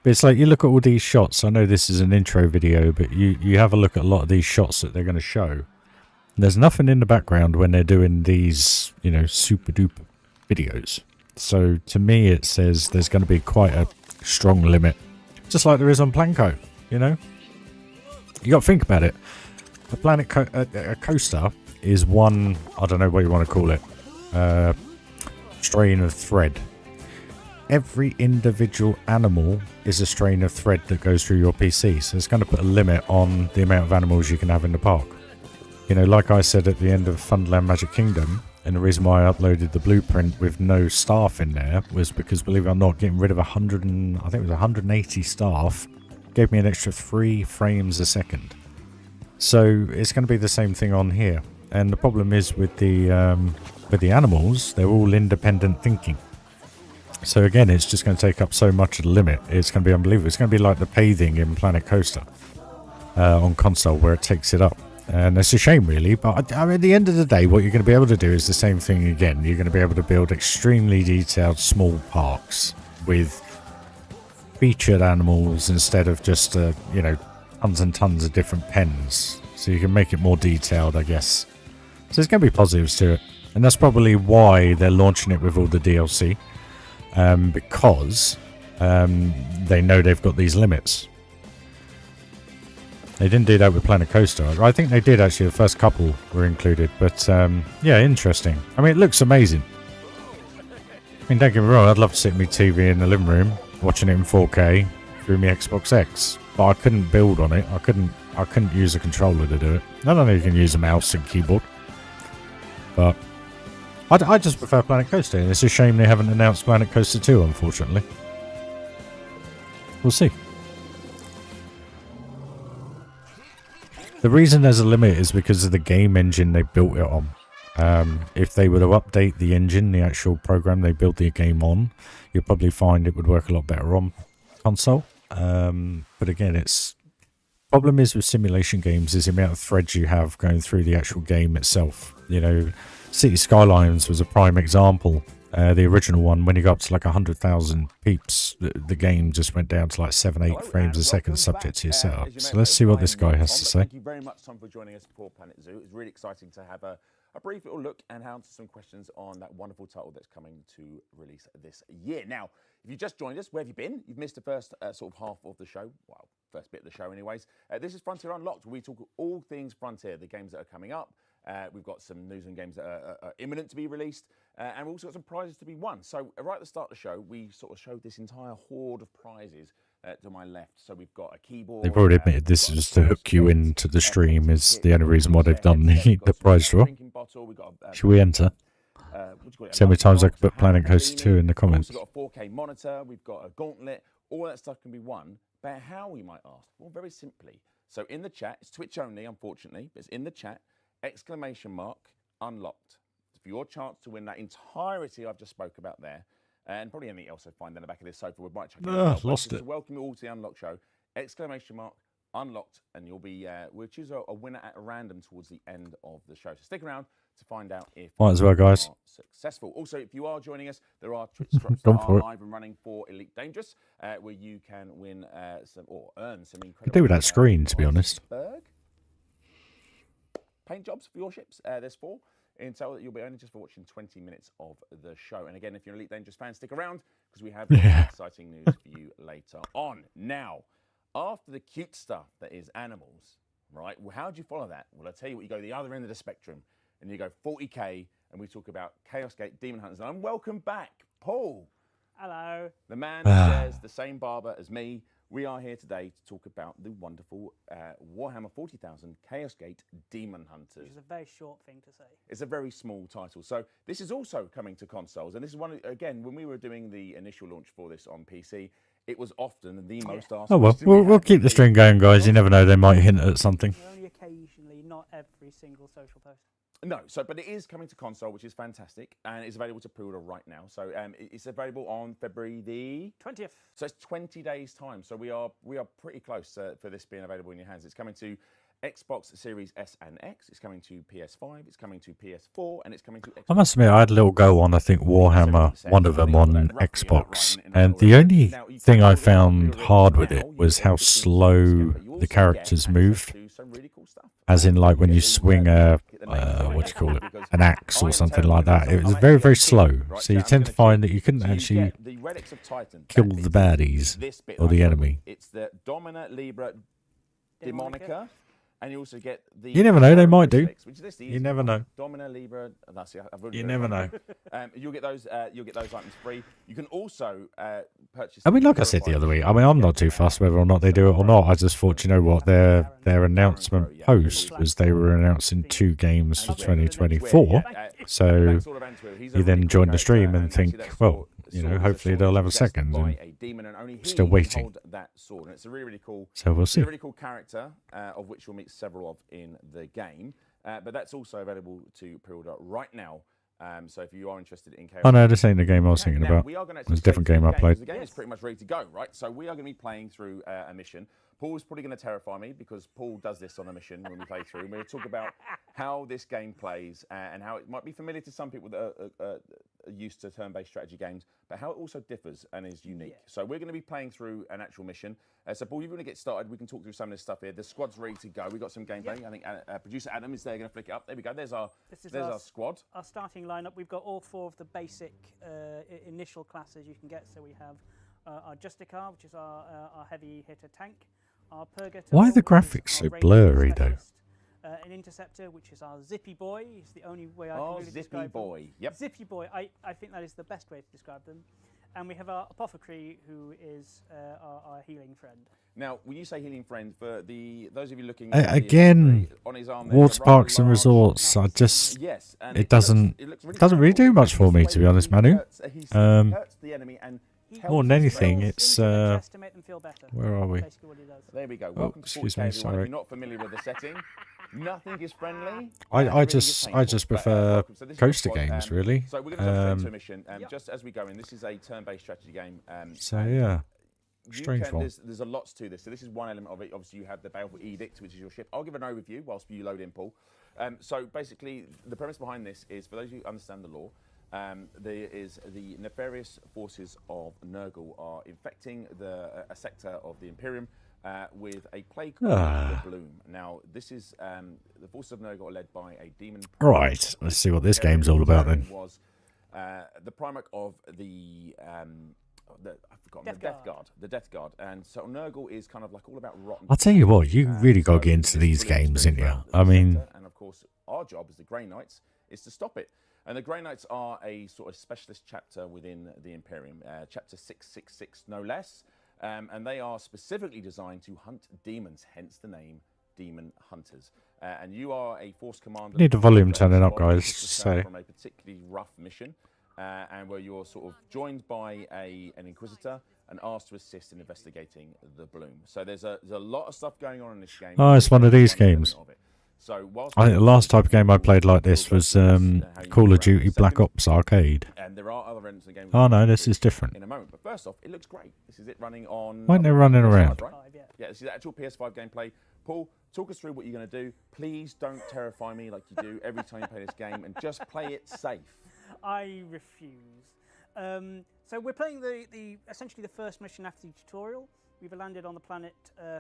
[SPEAKER 1] But it's like, you look at all these shots. I know this is an intro video, but you have a look at a lot of these shots that they're going to show. There's nothing in the background when they're doing these, you know, super duper videos. So to me, it says there's going to be quite a strong limit, just like there is on Planco. You know, you got to think about it. A coaster is one, I don't know what you want to call it, strain of thread. Every individual animal is a strain of thread that goes through your PC, so it's going to put a limit on the amount of animals you can have in the park. You know, like I said at the end of Funland Magic Kingdom, and the reason why I uploaded the blueprint with no staff in there was because, believe it or not, getting rid of 180 staff gave me an extra 3 frames a second. So it's going to be the same thing on here. And the problem is with the animals, they're all independent thinking. So again, it's just going to take up so much of the limit. It's going to be unbelievable. It's going to be like the paving in Planet Coaster on console, where it takes it up. And it's a shame, really. But I mean, at the end of the day, what you're going to be able to do is the same thing again. You're going to be able to build extremely detailed small parks with featured animals instead of just, you know, tons and tons of different pens. So you can make it more detailed, I guess. So there's going to be positives to it. And that's probably why they're launching it with all the DLC. Because they know they've got these limits. They didn't do that with Planet Coaster. I think they did, actually. The first couple were included. But, yeah, interesting. I mean, it looks amazing. I mean, don't get me wrong. I'd love to sit in my TV in the living room, watching it in 4K through my Xbox X. But I couldn't build on it. I couldn't use a controller to do it. I don't know if you can use a mouse and keyboard. But I just prefer Planet Coaster. And it's a shame they haven't announced Planet Coaster 2, unfortunately. We'll see. The reason there's a limit is because of the game engine they built it on. If they were to update the engine, the actual program they built the game on, you'll probably find it would work a lot better on console. But again, it's problem is with simulation games is the amount of threads you have going through the actual game itself. You know, City Skylines was a prime example The original one, when you got up to like 100,000 peeps, the game just went down to like 7-8 frames a second, subject to your setup. So let's see what this guy has to say.
[SPEAKER 2] Thank you very much, Tom, for joining us for Planet Zoo. It's really exciting to have a brief little look and answer some questions on that wonderful title that's coming to release this year. Now, if you just joined us, where have you been? You've missed the first sort of half of the show. Well, first bit of the show anyways. This is Frontier Unlocked, where we talk all things Frontier, the games that are coming up. We've got some news and games that are imminent to be released, and we've also got some prizes to be won. So right at the start of the show, we sort of showed this entire horde of prizes to my left. So we've got a keyboard.
[SPEAKER 1] They've already admitted this is to hook you into the stream is the only reason why they've done the prize draw. Should we enter? See how many times I could put Planet Coaster 2 in the comments.
[SPEAKER 2] We've got a 4K monitor, we've got a gauntlet, all that stuff can be won. But how, we might ask? Well, very simply. So in the chat, it's Twitch only, unfortunately, but it's in the chat, ! Unlocked. For your chance to win that entirety I've just spoke about there, and probably anything else I find in the back of this sofa we might check it out.
[SPEAKER 1] Lost it.
[SPEAKER 2] So welcome you all to the Unlocked show. ! Unlocked, and you'll be we'll choose a winner at random towards the end of the show. So stick around to find out if
[SPEAKER 1] might as well, guys.
[SPEAKER 2] You are successful. Also, if you are joining us, there are Twitch drops that are live and running for Elite Dangerous, where you can win some or earn some incredible.
[SPEAKER 1] Could do with that screen, to be honest.
[SPEAKER 2] Paint jobs for your ships. There's 4 in total that you'll be earning just for watching 20 minutes of the show. And again, if you're an Elite Dangerous fan, stick around because we have exciting news for you later on. Now, after the cute stuff that is animals, right? Well, how do you follow that? Well, I tell you what, you go the other end of the spectrum and you go 40K and we talk about Chaos Gate Demon Hunters. And welcome back, Paul.
[SPEAKER 4] Hello.
[SPEAKER 2] The man who shares the same barber as me. We are here today to talk about the wonderful Warhammer 40,000 Chaos Gate Demon Hunters.
[SPEAKER 5] Which is a very short thing to say.
[SPEAKER 2] It's a very small title. So this is also coming to consoles. And this is one, again, when we were doing the initial launch for this on PC, it was often the most asked.
[SPEAKER 1] Oh, well, we'll keep the string going, guys. You never know, they might hint at something.
[SPEAKER 5] Only occasionally, not every single social post.
[SPEAKER 2] No, but it is coming to console, which is fantastic, and it's available to pre-order right now. So it's available on February the
[SPEAKER 5] 20th.
[SPEAKER 2] So it's 20 days' time. So we are pretty close for this being available in your hands. It's coming to Xbox Series S and X. It's coming to PS5. It's coming to PS4, and it's coming to Xbox.
[SPEAKER 1] I must admit, I had a little go on, I think, Warhammer, one of them on Xbox, and the only thing I found hard with it was how slow the characters moved. As in, like, when you swing a, an axe or something like that. It was very, very slow. So you tend to find that you couldn't actually kill the baddies or the enemy.
[SPEAKER 2] It's the Domina Libra Demonica. And you also get the...
[SPEAKER 1] You never know, they might do. You never know.
[SPEAKER 2] Domina Libra...
[SPEAKER 1] You never know.
[SPEAKER 2] You'll get those items free. You can also purchase...
[SPEAKER 1] I mean, like I said the other week, I mean, I'm not too fussed whether or not they do it or not. I just thought, you know what, their announcement post was they were announcing 2 games for 2024. So you then join the stream and think, well, you know, hopefully they'll have a second. And still waiting.
[SPEAKER 2] It's a really cool.
[SPEAKER 1] So we'll see.
[SPEAKER 2] It's a really cool character, of which you'll meet several of in the game. But that's also available to pre-order right now. So if you are interested in Chaos...
[SPEAKER 1] Oh no, this ain't the game I was thinking about. It's a different game I played.
[SPEAKER 2] The game is pretty much ready to go, right? So we are going to be playing through a mission. Paul's probably going to terrify me because Paul does this on a mission when we play through. And we're going to talk about how this game plays and how it might be familiar to some people that are used to turn-based strategy games, but how it also differs and is unique. Yeah. So we're going to be playing through an actual mission. So Paul, you're going to get started. We can talk through some of this stuff here. The squad's ready to go. We've got some gameplay. I think producer Adam is there going to flick it up. There we go. There's our squad.
[SPEAKER 5] Our starting lineup. We've got all 4 of the basic initial classes you can get. So we have our Justicar, which is our heavy hitter tank. Our Purgator.
[SPEAKER 1] Why are the graphics so blurry, though?
[SPEAKER 5] An Interceptor, which is our Zippy Boy. It's the only way I can really describe
[SPEAKER 2] Zippy Boy.
[SPEAKER 5] Them.
[SPEAKER 2] Yep.
[SPEAKER 5] Zippy Boy. I think that is the best way to describe them. And we have our Apothecary, who is our healing friend.
[SPEAKER 2] Now, when you say healing friend, for those of you looking
[SPEAKER 1] again,
[SPEAKER 2] on his arm,
[SPEAKER 1] water parks and resorts, it doesn't really do much for me, to be honest, Manu.
[SPEAKER 2] Hurts the enemy and
[SPEAKER 1] more than anything, it's
[SPEAKER 5] to make them feel better.
[SPEAKER 1] Where are we?
[SPEAKER 2] There we go.
[SPEAKER 1] Oh,
[SPEAKER 2] welcome
[SPEAKER 1] excuse
[SPEAKER 2] to
[SPEAKER 1] me,
[SPEAKER 2] everyone.
[SPEAKER 1] sorry.
[SPEAKER 2] If you're not familiar with the setting, nothing is friendly.
[SPEAKER 1] I just prefer coaster games, really.
[SPEAKER 2] So we're going to jump straight into a mission. Just as we go in, this is a turn-based strategy game.
[SPEAKER 1] So yeah, strange one.
[SPEAKER 2] There's a lot to this. So this is one element of it. Obviously, you have the Baleful Edict, which is your ship. I'll give an overview whilst you load in, Paul. So basically, the premise behind this is, for those of you who understand the lore, there is the nefarious forces of Nurgle are infecting a sector of the Imperium with a plague called the Bloom. Now, this is the forces of Nurgle are led by a demon.
[SPEAKER 1] Right, let's see what this game's all about then.
[SPEAKER 2] Was the Primarch of the Death Guard, and so Nurgle is kind of like all about rotten.
[SPEAKER 1] I'll tell you what, you really got to get into these games, didn't you? I mean,
[SPEAKER 2] and of course, our job as the Grey Knights is to stop it. And the Grey Knights are a sort of specialist chapter within the Imperium, chapter 666 no less, and they are specifically designed to hunt demons, hence the name Demon Hunters. And you are a force commander.
[SPEAKER 1] Need the volume turning up, guys. So
[SPEAKER 2] from a particularly rough mission, and where you're sort of joined by an Inquisitor and asked to assist in investigating the Bloom. So there's a lot of stuff going on in this game.
[SPEAKER 1] oh, it's one of these games.
[SPEAKER 2] So
[SPEAKER 1] I think the last type of game I played like this was Call of Duty Black Ops Arcade.
[SPEAKER 2] And there are other elements in the game.
[SPEAKER 1] Oh no, this is different.
[SPEAKER 2] In a moment, but first off, it looks great. This is it running on.
[SPEAKER 1] Why aren't they running around?
[SPEAKER 2] Right? Yeah, this is the actual PS5 gameplay. Paul, talk us through what you're going to do. Please don't terrify me like you do every time you play this game, and just play it safe.
[SPEAKER 5] I refuse. So we're playing essentially the first mission after the tutorial. We've landed on the planet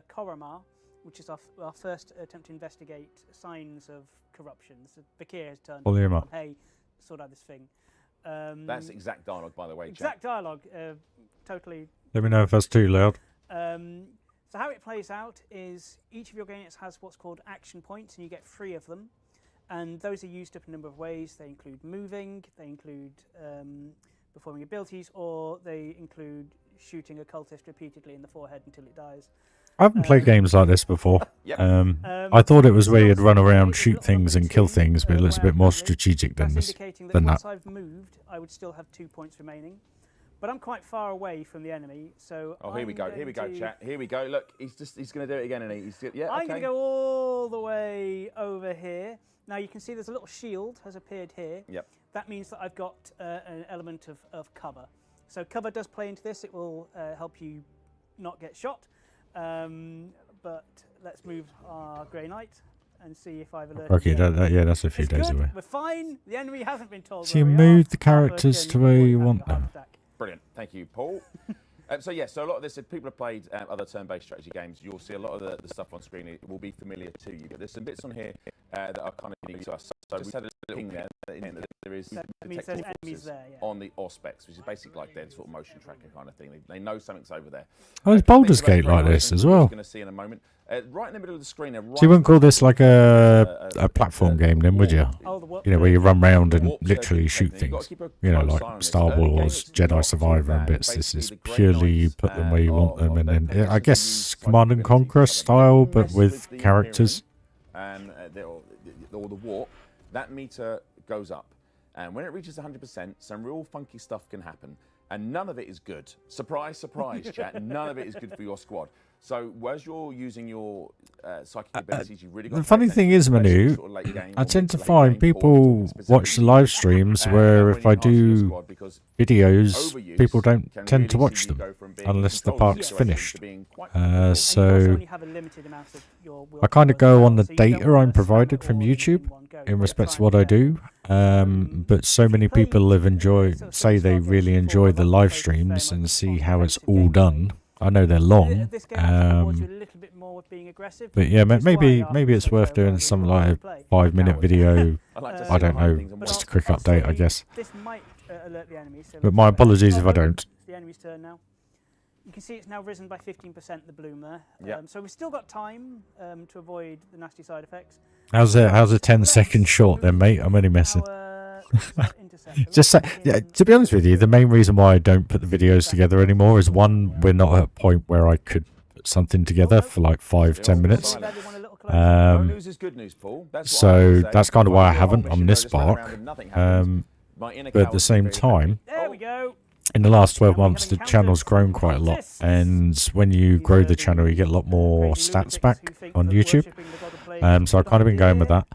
[SPEAKER 5] Koramar, which is our first attempt to investigate signs of corruption. So Bakir has turned up. Hey, sort out this thing.
[SPEAKER 2] That's exact dialogue, by the way.
[SPEAKER 5] Exact dialogue. Totally.
[SPEAKER 1] Let me know if that's too loud.
[SPEAKER 5] So how it plays out is each of your units has what's called action points, and you get 3 of them. And those are used up in a number of ways. They include moving, they include performing abilities, or they include shooting a cultist repeatedly in the forehead until it dies.
[SPEAKER 1] I haven't played games like this before.
[SPEAKER 2] Yep.
[SPEAKER 1] I thought it was where you'd run around, shoot things and kill things, but it looks a bit more strategic than this.
[SPEAKER 5] That once I've moved, I would still have 2 points remaining. But I'm quite far away from the enemy, so
[SPEAKER 2] here we go, chat. Here we go. Look, he's going to do it again, and
[SPEAKER 5] I'm going to go all the way over here. Now you can see there's a little shield has appeared here.
[SPEAKER 2] Yep.
[SPEAKER 5] That means that I've got an element of cover. So cover does play into this. It will help you not get shot. But let's move our Grey Knight and see if I've alerted.
[SPEAKER 1] Okay, yeah, that's a few days away.
[SPEAKER 5] We're fine. The enemy hasn't been told.
[SPEAKER 1] So you move the characters to where you want them.
[SPEAKER 2] Brilliant. Thank you, Paul. So a lot of this, if people have played other turn-based strategy games, you'll see a lot of the stuff on screen. It will be familiar to you. But there's some bits on here that are kind of new to us. So we had a little thing there. There is detectable forces on the Auspex, which is basically like their sort of motion tracker kind of thing. They know something's over there.
[SPEAKER 1] Oh, it's Baldur's Gate like this as well.
[SPEAKER 2] Going to see in a moment. Right in the middle of the screen.
[SPEAKER 1] So you wouldn't call this like a platform game then, would you? You know, where you run around and literally shoot things. You know, like Star Wars, Jedi Survivor and bits. This is purely you put them where you want them, and then I guess Command and Conquer style, but with characters.
[SPEAKER 2] Or the warp, that meter goes up, and when it reaches 100%, some real funky stuff can happen, and none of it is good. Surprise, surprise, chat. None of it is good for your squad. So, as you're using your psychic abilities, you really got.
[SPEAKER 1] The funny thing is, Manu, I tend to find people watch the live streams where if I do videos, people don't tend to watch them unless the park's finished. So I kind of go on the data I'm provided from YouTube in respect to what I do. But so many people say they really enjoy the live streams and see how it's all done. I know they're long, but yeah, maybe it's worth doing something like a 5-minute video. I don't know, just a quick update, I guess.
[SPEAKER 5] This might alert the enemy.
[SPEAKER 1] But my apologies if I don't.
[SPEAKER 5] It's the enemy's turn now. You can see it's now risen by 15%, the bloom there.
[SPEAKER 2] Yep.
[SPEAKER 5] So we've still got time to avoid the nasty side effects.
[SPEAKER 1] How's a 10-second short then, mate? I'm only messing. Just to be honest with you, the main reason why I don't put the videos together anymore is one, we're not at a point where I could put something together for like 5-10 minutes. So that's kind of why I haven't on this park. But at the same time, in the last 12 months, the channel's grown quite a lot. And when you grow the channel, you get a lot more stats back on YouTube. So I've kind of been going with that.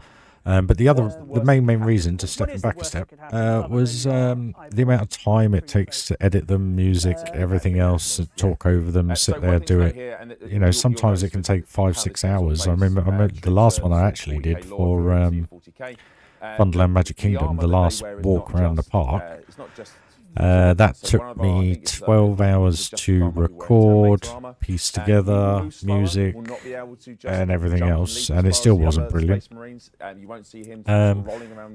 [SPEAKER 1] But the main reason, to stepping back a step, was the amount of time it takes to edit them, music, everything else, talk over them, sit there, do it. You know, sometimes it can take 5-6 hours. I remember the last one I actually did for Fondland Magic Kingdom, the last walk around the park. That took me 12 hours to record, piece together, music, and everything else, and it still wasn't brilliant. But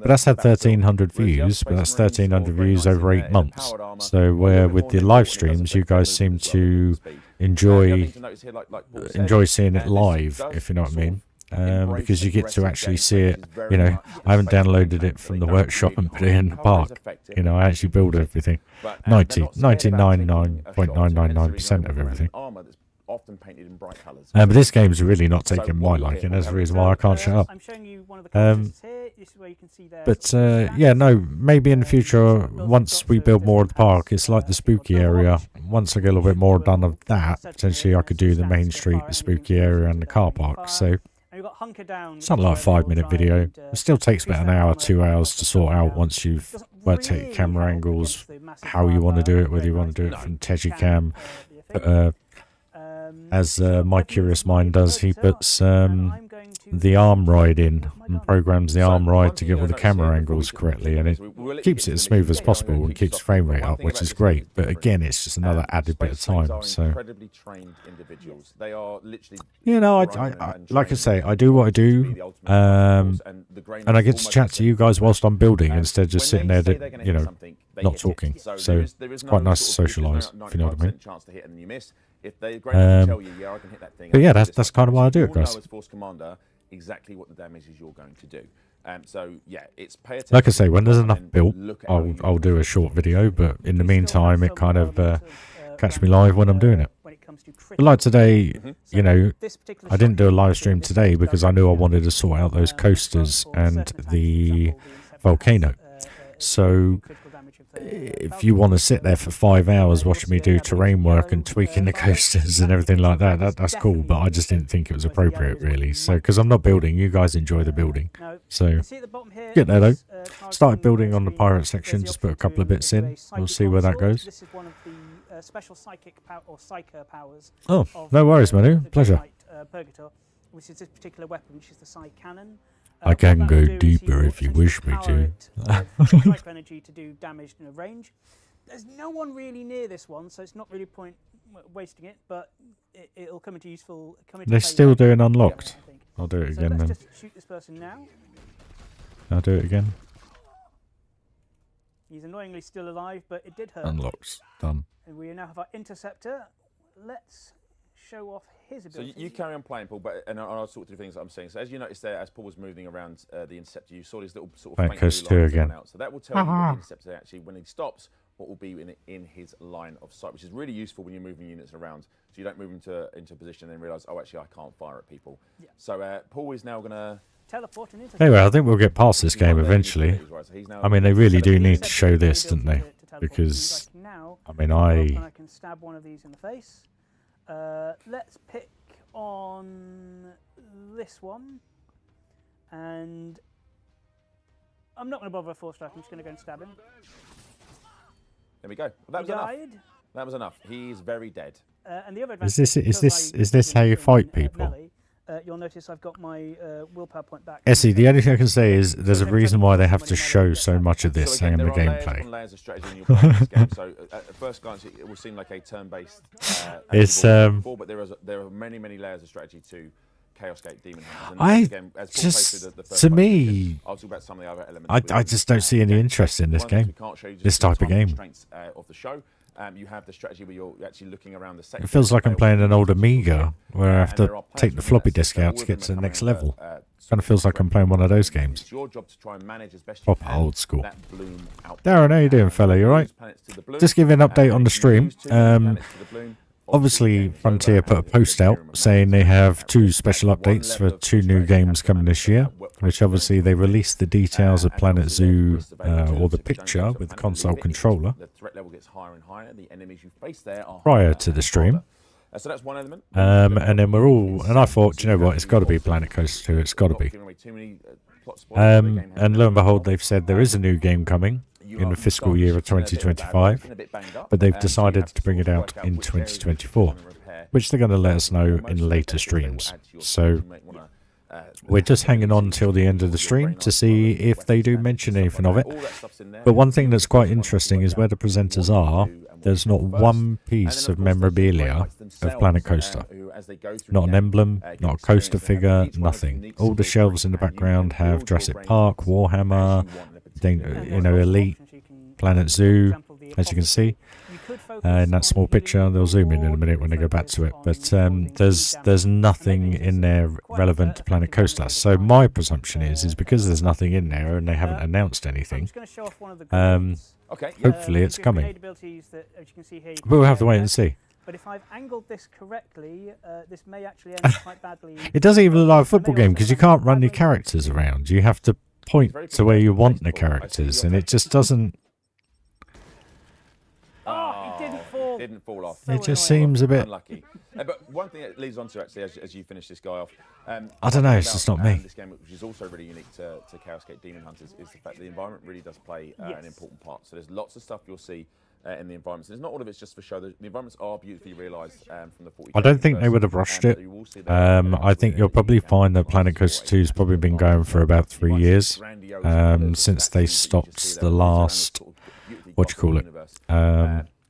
[SPEAKER 1] that's had 1,300 views, but that's 1,300 views over 8 months. So where with the live streams, you guys seem to enjoy seeing it live, if you know what I mean. Because you get to actually see it, you know. I haven't downloaded it from the workshop and put it in the park. You know, I actually build everything. 99.999% of everything. But this game's really not taking my liking. That's the reason why I can't shut up.
[SPEAKER 5] I'm showing you one of the contexts here. This is where you can see there.
[SPEAKER 1] But yeah, no, maybe in the future, once we build more of the park, it's like the spooky area. Once I get a little bit more done of that, potentially I could do the main street, the spooky area, and the car park. So it's not like a 5-minute video. It still takes about an hour, 2 hours to sort out once you've worked out your camera angles, how you want to do it, whether you want to do it from Tegicam. As my curious mind does, he puts the arm ride in and programs the arm ride to get all the camera angles correctly, and it keeps it as smooth as possible and keeps frame rate up, which is great. But again, it's just another added bit of time. So, you know, I like I say, I do what I do, and I get to chat to you guys whilst I'm building instead of just sitting there, you know, not talking. So it's quite nice to socialise, if you know what I mean. But yeah, that's kind of why I do it, guys.
[SPEAKER 2] Exactly what the damages you're going to do. So yeah, it's pay attention.
[SPEAKER 1] Like I say, when there's enough built, I'll do a short video. But in the meantime, it kind of catch me live when I'm doing it. But like today, you know, I didn't do a live stream today because I knew I wanted to sort out those coasters and the volcano. So if you want to sit there for 5 hours watching me do terrain work and tweaking the coasters and everything like that, that's cool. But I just didn't think it was appropriate, really. So because I'm not building, you guys enjoy the building. So get there though. Started building on the pirate section. Just put a couple of bits in. We'll see where that goes.
[SPEAKER 5] This is one of the special psychic or psyker powers.
[SPEAKER 1] Oh, no worries, Manu. Pleasure.
[SPEAKER 5] Purgator, which is this particular weapon, which is the Psy Cannon.
[SPEAKER 1] I can go deeper if you wish me to.
[SPEAKER 5] Energy to do damage in a range. There's no one really near this one, so it's not really point wasting it. But it'll come into useful.
[SPEAKER 1] They're still doing unlocked. I'll do it again then.
[SPEAKER 5] Let's just shoot this person now.
[SPEAKER 1] I'll do it again.
[SPEAKER 5] He's annoyingly still alive, but it did hurt.
[SPEAKER 1] Unlocks. Done.
[SPEAKER 5] And we now have our interceptor. Let's show off his ability.
[SPEAKER 2] So you carry on playing, Paul, but and I'll talk through the things that I'm saying. So as you noticed there, as Paul was moving around the interceptor, you saw these little sort of faint blue lines again. So that will tell you what the interceptor actually, when he stops, what will be in his line of sight, which is really useful when you're moving units around. So you don't move into a position and then realise, oh, actually, I can't fire at people. Yeah. So Paul is now going to
[SPEAKER 5] teleport an interceptor.
[SPEAKER 1] Anyway, I think we'll get past this game eventually. I mean, they really do need to show this, don't they? Because I mean, I
[SPEAKER 5] can stab one of these in the face. Let's pick on this one, and I'm not going to bother a 4-strike. I'm just going to go and stab him.
[SPEAKER 2] There we go. That was enough. That was enough. He's very dead.
[SPEAKER 5] And the other
[SPEAKER 1] is this how you fight people?
[SPEAKER 5] You'll notice I've got my willpower point back.
[SPEAKER 1] Essie, the only thing I can say is there's a reason why they have to show so much of this in the gameplay.
[SPEAKER 2] Layers of strategy in your this game. So at first glance, it will seem like a turn-based.
[SPEAKER 1] It's
[SPEAKER 2] but there are many layers of strategy to Chaos Gate Demon Hunters.
[SPEAKER 1] To me,
[SPEAKER 2] I'll talk about some of the other elements.
[SPEAKER 1] I just don't see any interest in this game, this type of game.
[SPEAKER 2] Of the show. You have the strategy where you're actually looking around the sector.
[SPEAKER 1] It feels like I'm playing an old Amiga where I have to take the floppy disk out to get to the next level. Kind of feels like I'm playing one of those games.
[SPEAKER 2] It's your job to try and manage as best
[SPEAKER 1] proper old school.
[SPEAKER 2] Darren,
[SPEAKER 1] how you doing, fella? You alright? Just give you an update on the stream. Obviously, Frontier put a post out saying they have 2 special updates for 2 new games coming this year, which obviously they released the details of Planet Zoo, or the picture with the console controller, prior to the stream.
[SPEAKER 2] So that's one element.
[SPEAKER 1] And then and I thought, do you know what, it's got to be Planet Coaster 2, it's got to be. And lo and behold, they've said there is a new game coming in the fiscal year of 2025, but they've decided to bring it out in 2024, which they're going to let us know in later streams. So we're just hanging on till the end of the stream to see if they do mention anything of it. But one thing that's quite interesting is where the presenters are, there's not one piece of memorabilia of Planet Coaster. Not an emblem, not a coaster figure, nothing. All the shelves in the background have Jurassic Park, Warhammer, Elite, Planet Zoo, as you can see. In that small picture, they'll zoom in a minute when they go back to it. But there's nothing in there relevant to Planet Coaster. So my presumption is because there's nothing in there and they haven't announced anything, hopefully it's coming. We'll have to wait and see.
[SPEAKER 5] But if I've angled this correctly, this may actually end quite badly.
[SPEAKER 1] It doesn't even look like a football game because you can't run your characters around. You have to point to where you want the characters, and it just doesn't.
[SPEAKER 5] Oh, it didn't fall.
[SPEAKER 2] Didn't fall off.
[SPEAKER 1] It just seems a bit
[SPEAKER 2] unlucky. But one thing that leads on to actually, as you finish this guy off,
[SPEAKER 1] I don't know. It's just not me.
[SPEAKER 2] This game, which is also really unique to Chaos Gate Demon Hunters, is the fact that the environment really does play an important part. So there's lots of stuff you'll see in the environments. And it's not all of it's just for show. The environments are beautifully realised from the 40.
[SPEAKER 1] I don't think they would have rushed it. I think you'll probably find that Planet Coaster 2 has probably been going for about 3 years since they stopped the last,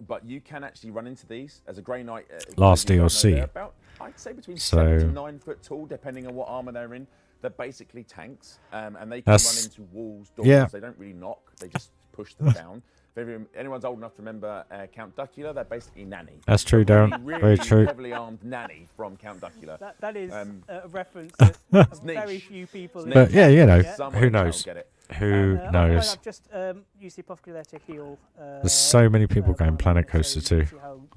[SPEAKER 2] but you can actually run into these as a Grey Knight.
[SPEAKER 1] Last DLC.
[SPEAKER 2] About, I'd say between 7 to 9 foot tall, depending on what armor they're in. They're basically tanks, and they can run into walls, doors.
[SPEAKER 1] Yeah.
[SPEAKER 2] They don't really knock; they just push them down. If anyone's old enough to remember Count Duckula, they're basically Nanny.
[SPEAKER 1] That's true, Darren.
[SPEAKER 2] Really,
[SPEAKER 1] Very true.
[SPEAKER 2] Heavily armed Nanny from Count Duckula.
[SPEAKER 5] That is a reference that very few people.
[SPEAKER 1] But yeah, you know,
[SPEAKER 2] Someone
[SPEAKER 1] who knows?
[SPEAKER 2] get it.
[SPEAKER 1] Who knows?
[SPEAKER 5] I've just used the apocalypse to heal.
[SPEAKER 1] There's so many people going Planet Coaster 2.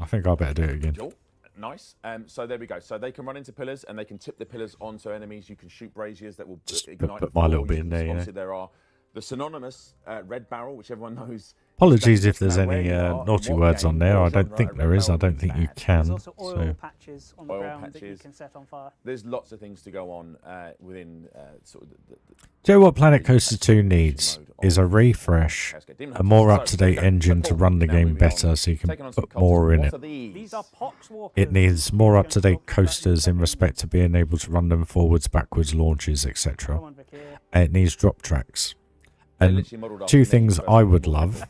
[SPEAKER 1] I think I better do it again.
[SPEAKER 2] Cool. Nice. So there we go. So they can run into pillars and they can tip the pillars onto enemies. You can shoot braziers that will ignite.
[SPEAKER 1] Put my little bit in there.
[SPEAKER 2] Obviously, there are the synonymous red barrel, which everyone knows.
[SPEAKER 1] Apologies if there's any naughty words on there. I don't think there is. I don't think you can.
[SPEAKER 5] There's also oil patches on the ground that you can set on fire.
[SPEAKER 2] There's lots of things to go on within sort of
[SPEAKER 1] Do you know what Planet Coaster 2 needs? Is a refresh, a more up-to-date engine to run the game better so you can put more in it. It needs more up-to-date coasters in respect to being able to run them forwards, backwards, launches, etc. And it needs drop tracks. And two things I would love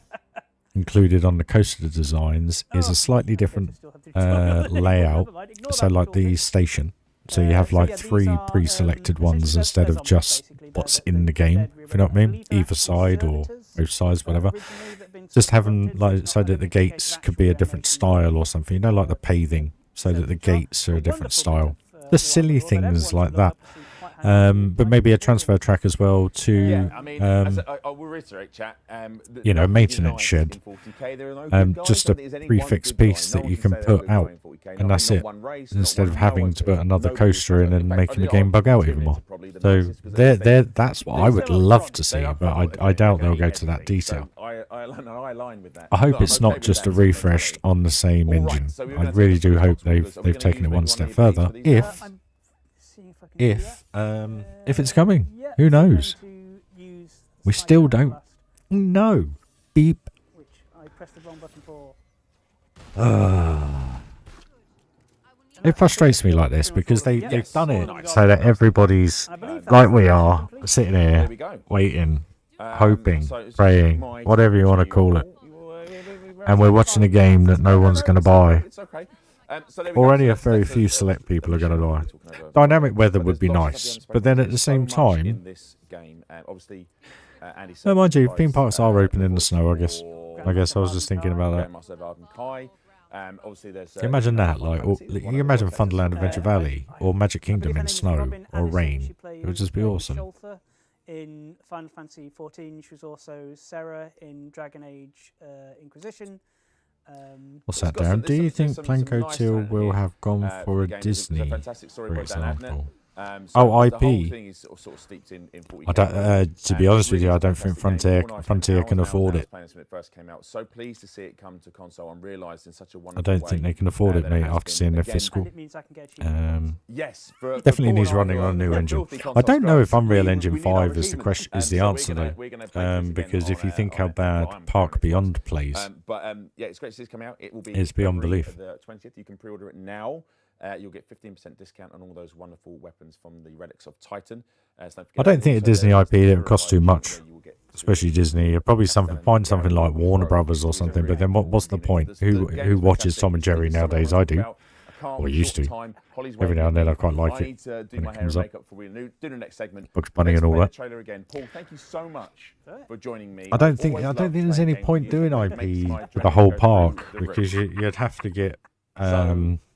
[SPEAKER 1] included on the coaster designs is a slightly different layout. So like the station. So you have like 3 pre-selected ones instead of just what's in the game, if you know what I mean, either side or both sides, whatever. Just having like so that the gates could be a different style or something, you know, like the paving, so that the gates are a different style. The silly things like that. But maybe a transfer track as well to,
[SPEAKER 2] I will reiterate, chat.
[SPEAKER 1] Maintenance shed. Just a prefix piece that you can put out, and that's it. Instead of having to put another coaster in and making the game bug out even more. So that's what I would love to see, but I doubt they'll go to that detail. I hope it's not just a refreshed on the same engine. I really do hope they've taken it one step further. If it's coming, who knows? We still don't know. Beep.
[SPEAKER 5] Which I pressed the wrong button for.
[SPEAKER 1] It frustrates me like this because they've done it so that everybody's like we are sitting here waiting, hoping, praying, whatever you want to call it, and we're watching a game that no one's going to buy. Or only a very few select people are going to buy. Dynamic weather would be nice, but then at the same time, no, mind you, theme parks are open in the snow, I guess. I was just thinking about that. Imagine that, like, or, you can imagine Thunderland Adventure Valley or Magic Kingdom in snow or rain. It would just be awesome.
[SPEAKER 5] In Final Fantasy XIV, she was also Sarah in Dragon Age Inquisition.
[SPEAKER 1] What's that, Darren? Do you think Planko 2 will have gone for a Disney, for example? IP. I don't. To be honest with you, I don't think Frontier can afford it. I don't think they can afford it, mate. After seeing their fiscal, definitely needs running on a new engine. I don't know if Unreal Engine 5 is the answer though, because if you think how bad Park Beyond plays,
[SPEAKER 2] yeah, it's great to see this come out. It will be
[SPEAKER 1] it's beyond belief.
[SPEAKER 2] The 20th, you can pre-order it now. you'll get 15% discount on all those wonderful weapons from the Relics of Titan. So
[SPEAKER 1] I don't think a Disney IP it would cost too much, especially Disney. You'd probably find something like Warner Brothers or something. But then what's the point? Who watches Tom and Jerry nowadays? I do. Or used to. Every now and then I quite like it when it comes up. Bugs Bunny and all that.
[SPEAKER 2] Paul, thank you so much for joining me.
[SPEAKER 1] I don't think there's any point doing IP for the whole park, because you'd have to get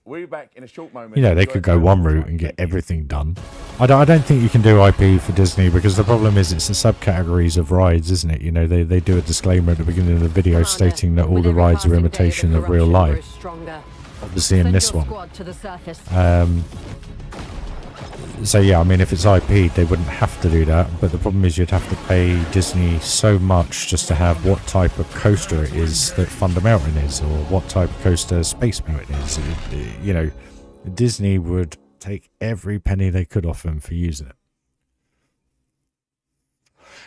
[SPEAKER 2] we'll be back in a short moment.
[SPEAKER 1] you know, they could go one route and get everything done. I don't think you can do IP for Disney, because the problem is it's the subcategories of rides, isn't it? You know, they do a disclaimer at the beginning of the video stating that all the rides are imitation of real life. Obviously in this one. So yeah, I mean, if it's IP, they wouldn't have to do that, but the problem is you'd have to pay Disney so much just to have what type of coaster it is that Thunder Mountain is, or what type of coaster Space Mountain is. You know, Disney would take every penny they could off them for using it.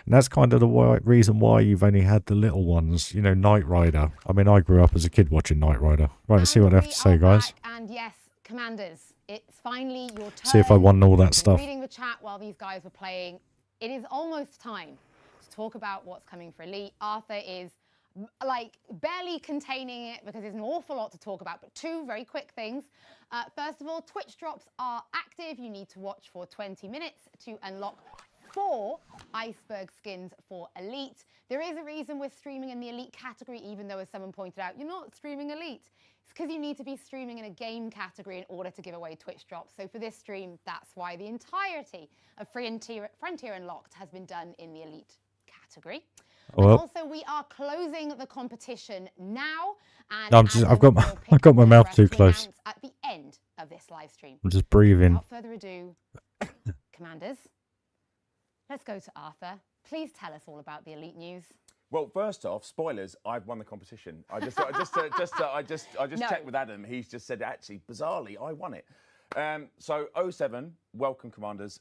[SPEAKER 1] And that's kind of the reason why you've only had the little ones, you know, Knight Rider. I mean, I grew up as a kid watching Knight Rider. Right, let's see what I have to say, guys.
[SPEAKER 3] And yes, Commanders, it's finally your turn.
[SPEAKER 1] See if I won all that stuff.
[SPEAKER 3] Reading the chat while these guys were playing, it is almost time to talk about what's coming for Elite. Arthur is like barely containing it because there's an awful lot to talk about, but two very quick things. First of all, Twitch drops are active. You need to watch for 20 minutes to unlock 4 iceberg skins for Elite. There is a reason we're streaming in the Elite category, even though, as someone pointed out, you're not streaming Elite. It's because you need to be streaming in a game category in order to give away Twitch drops. So for this stream, that's why the entirety of Frontier Unlocked has been done in the Elite category.
[SPEAKER 1] Well,
[SPEAKER 3] and also, we are closing the competition now. And
[SPEAKER 1] I've got my mouth too close.
[SPEAKER 3] At the end of this live stream.
[SPEAKER 1] I'm just breathing.
[SPEAKER 3] Without further ado, Commanders, let's go to Arthur. Please tell us all about the Elite news.
[SPEAKER 2] Well, first off, spoilers. I've won the competition. I just checked with Adam. He's just said, actually, bizarrely, I won it. So 07, welcome, Commanders.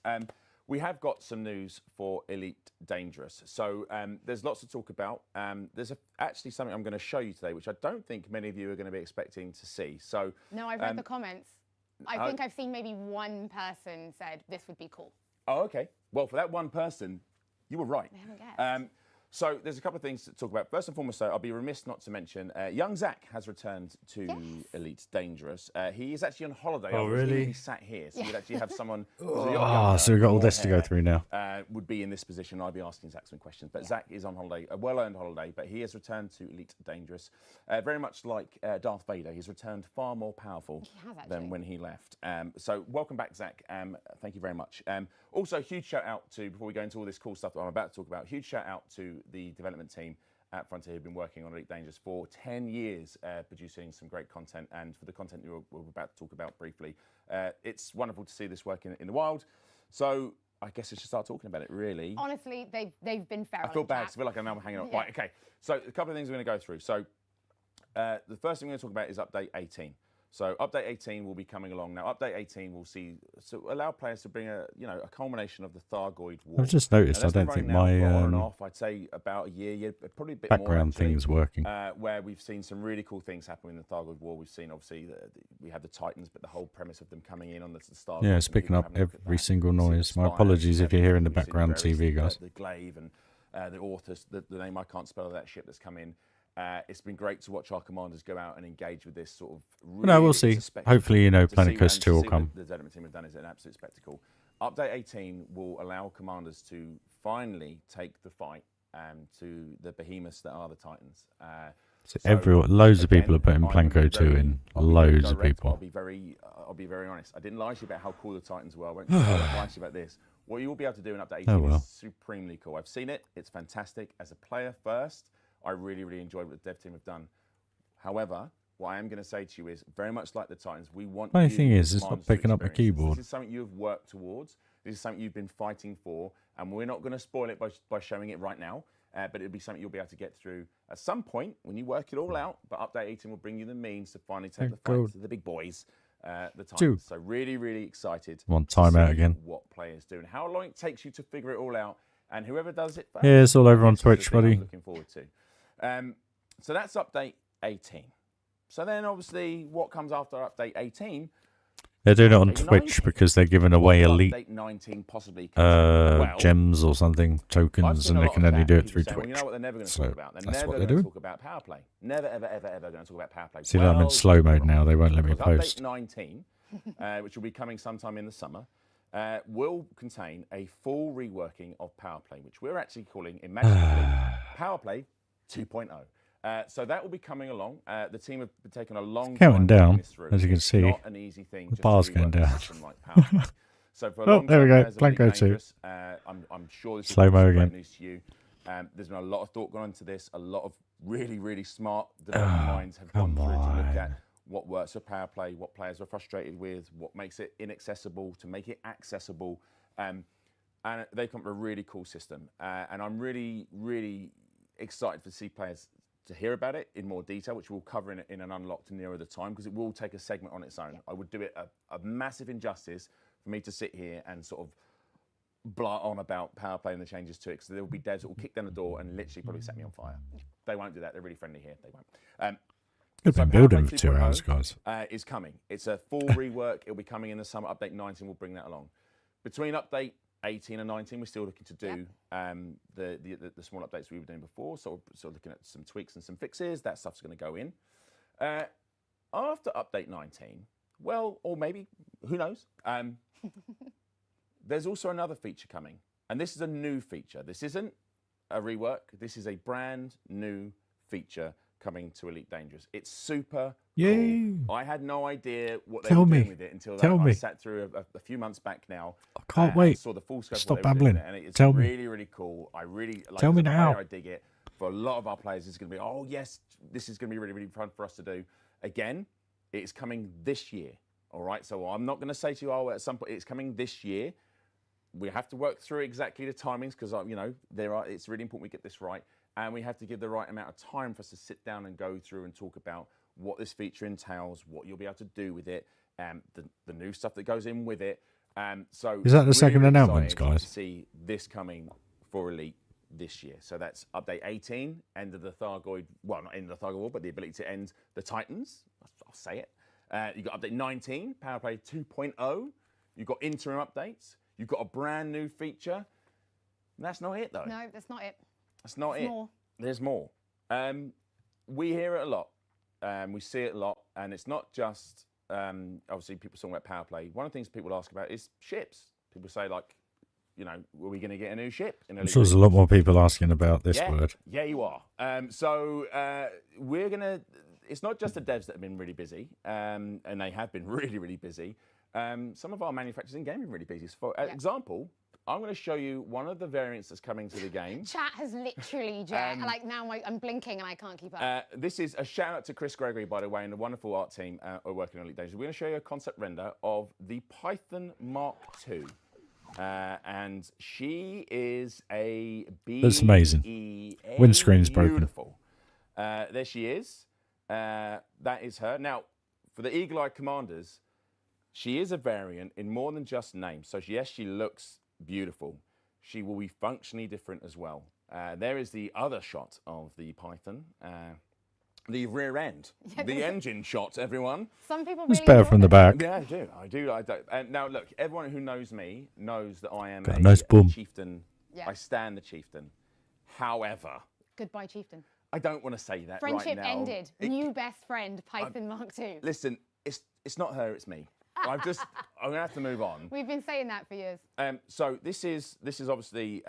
[SPEAKER 2] We have got some news for Elite Dangerous. So there's lots to talk about. There's actually something I'm going to show you today, which I don't think many of you are going to be expecting to see. So
[SPEAKER 3] no, I've read the comments. I think I've seen maybe one person said this would be cool.
[SPEAKER 2] Oh, okay. Well, for that one person, you were right.
[SPEAKER 3] They haven't guessed.
[SPEAKER 2] So there's a couple of things to talk about. First and foremost, though, I'll be remiss not to mention young Zach has returned to Elite Dangerous. He is actually on holiday.
[SPEAKER 1] Oh, really?
[SPEAKER 2] He sat here, so you'd actually have someone.
[SPEAKER 1] So we've got all this to go through now.
[SPEAKER 2] Would be in this position. I'd be asking Zach some questions. But Zach is on holiday, a well-earned holiday, but he has returned to Elite Dangerous. Very much like Darth Vader, he's returned far more powerful than when he left. So welcome back, Zach. Thank you very much. Also, huge shout out to, before we go into all this cool stuff that I'm about to talk about, huge shout out to the development team at Frontier who've been working on Elite Dangerous for 10 years, producing some great content. And for the content we're about to talk about briefly, it's wonderful to see this work in the wild. So I guess I should start talking about it, really.
[SPEAKER 3] Honestly, they've been feral.
[SPEAKER 2] I feel bad, 'cause I feel like I'm now hanging on. Right, okay. So a couple of things we're going to go through. So the first thing we're going to talk about is Update 18. So Update 18 will be coming along now. Update 18 will allow players to bring a culmination of the Thargoid War.
[SPEAKER 1] I've just noticed I don't think my
[SPEAKER 2] I'd say about a year, probably a bit
[SPEAKER 1] background
[SPEAKER 2] more,
[SPEAKER 1] thing's working.
[SPEAKER 2] Where we've seen some really cool things happen in the Thargoid War. We've seen obviously we have the Titans, but the whole premise of them coming in on the start.
[SPEAKER 1] Yeah, it's picking up every single noise. My apologies if you're hearing the background TV, guys.
[SPEAKER 2] The Glaive and the Orthus, the name I can't spell of that ship that's come in. It's been great to watch our commanders go out and engage with this sort of. Really,
[SPEAKER 1] no, we'll see. Hopefully, Planet Coast 2 will come.
[SPEAKER 2] The development team have done is an absolute spectacle. Update 18 will allow commanders to finally take the fight to the behemoths that are the Titans.
[SPEAKER 1] Loads of people are putting Planco 2 in. Loads of people.
[SPEAKER 2] I'll be very honest. I didn't lie to you about how cool the Titans were. I won't lie to you about this. What you will be able to do in Update 18 is supremely cool. I've seen it. It's fantastic. As a player first, I really, really enjoyed what the dev team have done. However, what I am going to say to you is, very much like the Titans, we want.
[SPEAKER 1] Funny thing is, it's not picking up the keyboard.
[SPEAKER 2] This is something you have worked towards. This is something you've been fighting for, and we're not going to spoil it by showing it right now. But it'll be something you'll be able to get through at some point when you work it all out. But Update 18 will bring you the means to finally take the fight to the big boys, the Titans. So really, really excited.
[SPEAKER 1] Want time out again?
[SPEAKER 2] What players do and how long it takes you to figure it all out, and whoever does it first.
[SPEAKER 1] Yeah, it's all over on Twitch, buddy.
[SPEAKER 2] I'm looking forward to. So that's Update 18. So then, obviously, what comes after Update 18
[SPEAKER 1] They're doing it on
[SPEAKER 2] Update
[SPEAKER 1] Twitch
[SPEAKER 2] 19.
[SPEAKER 1] because they're giving away
[SPEAKER 2] Will
[SPEAKER 1] elite
[SPEAKER 2] Update 19 possibly contain, well,
[SPEAKER 1] gems or something,
[SPEAKER 2] I've
[SPEAKER 1] tokens,
[SPEAKER 2] seen
[SPEAKER 1] and
[SPEAKER 2] a
[SPEAKER 1] they
[SPEAKER 2] lot
[SPEAKER 1] can
[SPEAKER 2] of
[SPEAKER 1] only
[SPEAKER 2] chat,
[SPEAKER 1] do it
[SPEAKER 2] people
[SPEAKER 1] through
[SPEAKER 2] saying, well,
[SPEAKER 1] Twitch.
[SPEAKER 2] you know what they're never going to
[SPEAKER 1] So
[SPEAKER 2] talk about? They're
[SPEAKER 1] that's
[SPEAKER 2] never
[SPEAKER 1] what they're
[SPEAKER 2] going to
[SPEAKER 1] doing.
[SPEAKER 2] talk about power play. Never, ever, ever, ever going to talk about power play.
[SPEAKER 1] See that I'm in slow mode now. They won't let me
[SPEAKER 2] because
[SPEAKER 1] post.
[SPEAKER 2] Update 19, which will be coming sometime in the summer, will contain a full reworking of power play, which we're actually calling imaginatively Power Play 2.0. So that will be coming along. The team have taken a long
[SPEAKER 1] Counting
[SPEAKER 2] time
[SPEAKER 1] down,
[SPEAKER 2] working this through.
[SPEAKER 1] as you can
[SPEAKER 2] It's
[SPEAKER 1] see.
[SPEAKER 2] not an easy thing.
[SPEAKER 1] The
[SPEAKER 2] Just
[SPEAKER 1] bar's
[SPEAKER 2] to
[SPEAKER 1] going
[SPEAKER 2] rework a
[SPEAKER 1] down.
[SPEAKER 2] system like Power Play. So for a long
[SPEAKER 1] there we
[SPEAKER 2] time,
[SPEAKER 1] go.
[SPEAKER 2] players of
[SPEAKER 1] Blanco
[SPEAKER 2] Elite
[SPEAKER 1] too.
[SPEAKER 2] Dangerous, I'm sure this
[SPEAKER 1] Slow-mo
[SPEAKER 2] is great
[SPEAKER 1] again.
[SPEAKER 2] news to you. There's been a lot of thought gone into this. A lot of really, really smart development minds have gone through to look at what works for power play, what players are frustrated with, what makes it inaccessible, to make it accessible. And they've come up with a really cool system. And I'm really, really excited to see players to hear about it in more detail, which we'll cover in an Unlocked nearer the time, because it will take a segment on its own. Yeah. I would do it a massive injustice for me to sit here and sort of blart on about power play and the changes to it, because there will be devs that will kick down the door and literally probably set me on fire. They won't do that. They're really friendly here. They won't.
[SPEAKER 1] We've been building for 2 hours, guys.
[SPEAKER 2] Is coming. It's a full rework. It'll be coming in the summer. Update 19 will bring that along. Between update 18 and 19, we're still looking to do the small updates we were doing before. So looking at some tweaks and some fixes. That stuff's going to go in. After update 19, well, or maybe, who knows? There's also another feature coming. And this is a new feature. This isn't a rework. This is a brand new feature coming to Elite Dangerous. It's super cool. I had no idea what they were doing with it until I sat through a few months back now.
[SPEAKER 1] I can't wait.
[SPEAKER 2] Saw the full scope.
[SPEAKER 1] Stop
[SPEAKER 2] of what they were doing
[SPEAKER 1] babbling.
[SPEAKER 2] with it, and it's
[SPEAKER 1] Tell
[SPEAKER 2] really,
[SPEAKER 1] me.
[SPEAKER 2] really cool. I really like.
[SPEAKER 1] Tell me now.
[SPEAKER 2] I dig it. For a lot of our players, it's going to be, oh yes, this is going to be really, really fun for us to do. Again, it's coming this year. All right. So I'm not going to say to you, oh, at some point it's coming this year. We have to work through exactly the timings, because you know it's really important we get this right. And we have to give the right amount of time for us to sit down and go through and talk about what this feature entails, what you'll be able to do with it, the new stuff that goes in with it. So
[SPEAKER 1] is that the second
[SPEAKER 2] really
[SPEAKER 1] announcement, guys?
[SPEAKER 2] to see this coming for Elite this year. So that's update 18, end of the Thargoid, well, not end of the Thargoid War, but the ability to end the Titans. I'll say it. You've got update 19, Power Play 2.0. You've got interim updates. You've got a brand new feature. That's not it, though.
[SPEAKER 3] No, that's not it.
[SPEAKER 2] That's not it.
[SPEAKER 3] More.
[SPEAKER 2] There's more. We hear it a lot. We see it a lot. And it's not just, obviously, people talking about power play. One of the things people ask about is ships. People say, like, you know, are we going to get a new ship?
[SPEAKER 1] I'm sure there's a lot more people asking about this word.
[SPEAKER 2] Yeah, you are. We're going to, it's not just the devs that have been really busy, and they have been really, really busy. Some of our manufacturers in game have been really busy. For example, I'm going to show you one of the variants that's coming to the game.
[SPEAKER 3] Chat has literally, like now I'm blinking and I can't keep up.
[SPEAKER 2] This is a shout out to Chris Gregory, by the way, and the wonderful art team are working on Elite Dangerous. We're going to show you a concept render of the Python Mark II. And she is a BEA.
[SPEAKER 1] That's amazing. Windscreen's broken.
[SPEAKER 2] Beautiful. There she is. That is her. Now, for the Eagle-Eyed Commanders, she is a variant in more than just name. So yes, she looks beautiful. She will be functionally different as well. There is the other shot of the Python, the rear end, the engine shot, everyone.
[SPEAKER 3] Some people
[SPEAKER 1] It's
[SPEAKER 3] really
[SPEAKER 1] better
[SPEAKER 3] enjoy
[SPEAKER 1] from the
[SPEAKER 3] it.
[SPEAKER 1] back.
[SPEAKER 2] Yeah, I do. And now look, everyone who knows me knows that I am
[SPEAKER 1] Got a
[SPEAKER 2] a
[SPEAKER 1] nice bum.
[SPEAKER 2] chieftain.
[SPEAKER 3] Yeah.
[SPEAKER 2] I stand the chieftain. However,
[SPEAKER 3] Goodbye, Chieftain.
[SPEAKER 2] I don't want to say that
[SPEAKER 3] Friendship
[SPEAKER 2] right now.
[SPEAKER 3] ended. New best friend, Python Mark II.
[SPEAKER 2] Listen, it's not her, it's me. I'm gonna have to move on.
[SPEAKER 3] We've been saying that for years.
[SPEAKER 2] So this is obviously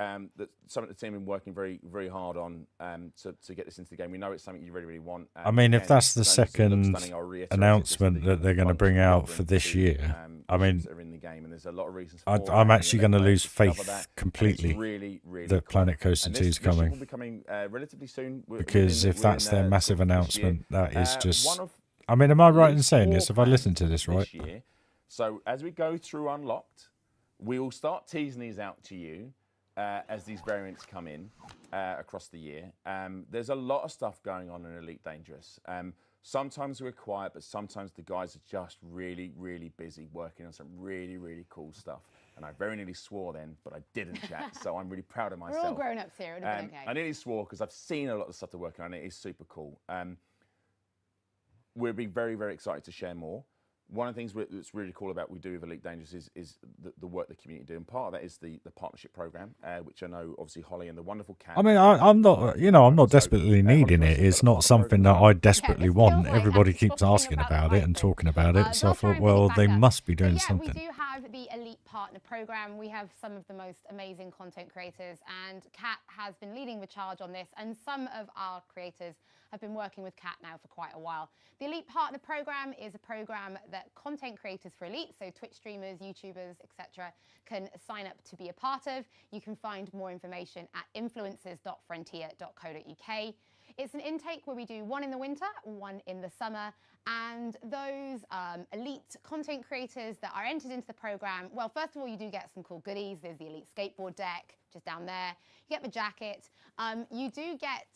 [SPEAKER 2] something the team have been working very, very hard on to get this into the game. We know it's something you really, really want.
[SPEAKER 1] I mean, if that's the second announcement that they're going to bring out for this year, I mean,
[SPEAKER 2] are in the game, and there's a lot of reasons.
[SPEAKER 1] I'm actually going to lose faith completely
[SPEAKER 2] really, really
[SPEAKER 1] that Planet Coaster 2 is coming.
[SPEAKER 2] Will be coming relatively soon.
[SPEAKER 1] Because if that's their massive announcement, that is just. I mean, am I right in saying this? Have I listened to this right?
[SPEAKER 2] Year. So as we go through Unlocked, we will start teasing these out to you as these variants come in across the year. There's a lot of stuff going on in Elite Dangerous. Sometimes we're quiet, but sometimes the guys are just really, really busy working on some really, really cool stuff. And I very nearly swore then, but I didn't, chat. So I'm really proud of myself.
[SPEAKER 3] We're all grown-ups here. It would have been okay.
[SPEAKER 2] I nearly swore because I've seen a lot of stuff they're working on. It is super cool. We'll be very, very excited to share more. one of the things that's really cool about we do with Elite Dangerous is the work the community do, and part of that is the partnership program, which I know obviously Holly and the wonderful Cat.
[SPEAKER 1] I mean, I'm not, you know, I'm not desperately needing
[SPEAKER 2] Holly,
[SPEAKER 1] it.
[SPEAKER 2] you've
[SPEAKER 1] It's
[SPEAKER 2] got the
[SPEAKER 1] not something that
[SPEAKER 2] partner
[SPEAKER 1] I desperately
[SPEAKER 3] this
[SPEAKER 1] want.
[SPEAKER 3] feels like
[SPEAKER 1] Everybody
[SPEAKER 3] I'm
[SPEAKER 1] keeps
[SPEAKER 3] talking
[SPEAKER 1] asking
[SPEAKER 3] about the
[SPEAKER 1] about
[SPEAKER 3] right
[SPEAKER 1] it and
[SPEAKER 3] thing.
[SPEAKER 1] talking about it. So I
[SPEAKER 3] They'll try
[SPEAKER 1] thought,
[SPEAKER 3] and bring
[SPEAKER 1] well,
[SPEAKER 3] it
[SPEAKER 1] they
[SPEAKER 3] back up.
[SPEAKER 1] must be doing
[SPEAKER 3] yeah,
[SPEAKER 1] something.
[SPEAKER 3] We do have the Elite Partner Program. We have some of the most amazing content creators, and Kat has been leading the charge on this, and some of our creators have been working with Kat now for quite a while. The Elite Partner Program is a program that content creators for Elite, so Twitch streamers, YouTubers, etc., can sign up to be a part of. You can find more information at influencers.frontier.co.uk. It's an intake where we do one in the winter, one in the summer, and those elite content creators that are entered into the program, well, first of all, you do get some cool goodies. There's the Elite skateboard deck, just down there. You get the jacket. You do get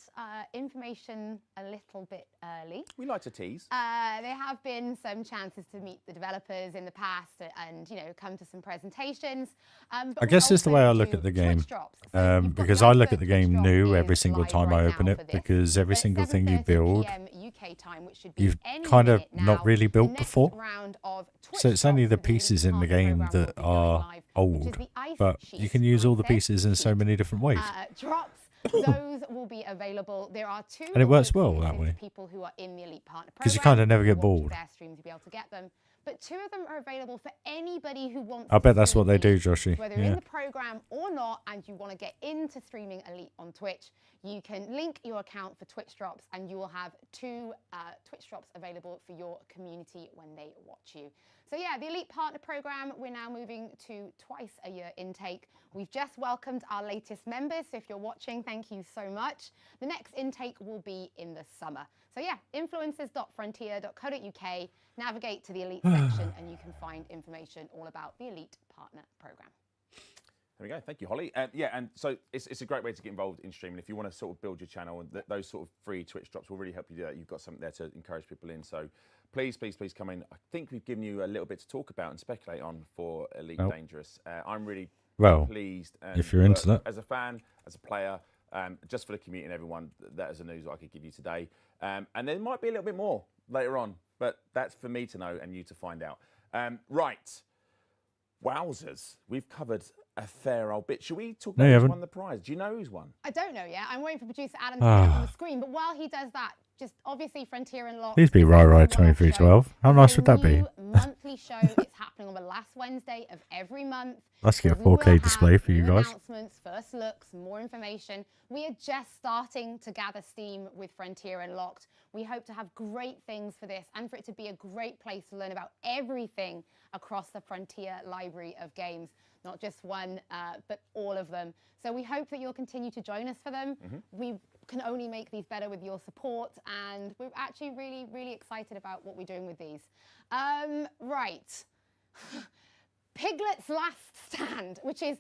[SPEAKER 3] information a little bit early.
[SPEAKER 2] We like to tease.
[SPEAKER 3] There have been some chances to meet the developers in the past and, you know, come to some presentations. But
[SPEAKER 1] I guess it's the way I look at the game, because I look at the game new every single time I open it, because every single thing you build, you've kind of not really built before. So it's only the pieces in the game that are old, but you can use all the pieces in so many different ways.
[SPEAKER 3] Drops. Those will be available. There are two,
[SPEAKER 1] and it works well that way,
[SPEAKER 3] people who are in the Elite Partner Program,
[SPEAKER 1] because you kind of never get bored.
[SPEAKER 3] Their streams to be able to get them. But two of them are available for anybody who wants.
[SPEAKER 1] I bet that's what they do, Joshy.
[SPEAKER 3] Whether you're in the program or not, and you want to get into streaming Elite on Twitch, you can link your account for Twitch drops, and you will have two Twitch drops available for your community when they watch you. So yeah, the Elite Partner Program, we're now moving to twice a year intake. We've just welcomed our latest members, so if you're watching, thank you so much. The next intake will be in the summer. So yeah, influencers.frontier.co.uk, navigate to the Elite section, and you can find information all about the Elite Partner Program.
[SPEAKER 2] There we go. Thank you, Holly. Yeah, and so it's a great way to get involved in streaming. If you want to sort of build your channel, and those sort of free Twitch drops will really help you do that. You've got something there to encourage people in. So please, please, please come in. I think we've given you a little bit to talk about and speculate on for Elite Dangerous. I'm really pleased. And
[SPEAKER 1] if you're into that.
[SPEAKER 2] As a fan, as a player, just for the community and everyone, that is the news I could give you today. And there might be a little bit more later on, but that's for me to know and you to find out. Right. Wowzers. We've covered a fair old bit. Should we talk about who's won the prize? Do you know who's won?
[SPEAKER 3] I don't know yet. I'm waiting for producer Adam to get it on the screen. But while he does that, just obviously Frontier Unlocked.
[SPEAKER 1] Please be right 2312. How nice would that be?
[SPEAKER 3] Monthly show. It's happening on the last Wednesday of every month.
[SPEAKER 1] Let's get a 4K display for you guys.
[SPEAKER 3] Announcements, first looks, more information. We are just starting to gather steam with Frontier Unlocked. We hope to have great things for this and for it to be a great place to learn about everything across the Frontier library of games. Not just one, but all of them. So we hope that you'll continue to join us for them. We can only make these better with your support, and we're actually really, really excited about what we're doing with these. Right. Piglet's Last Stand, which is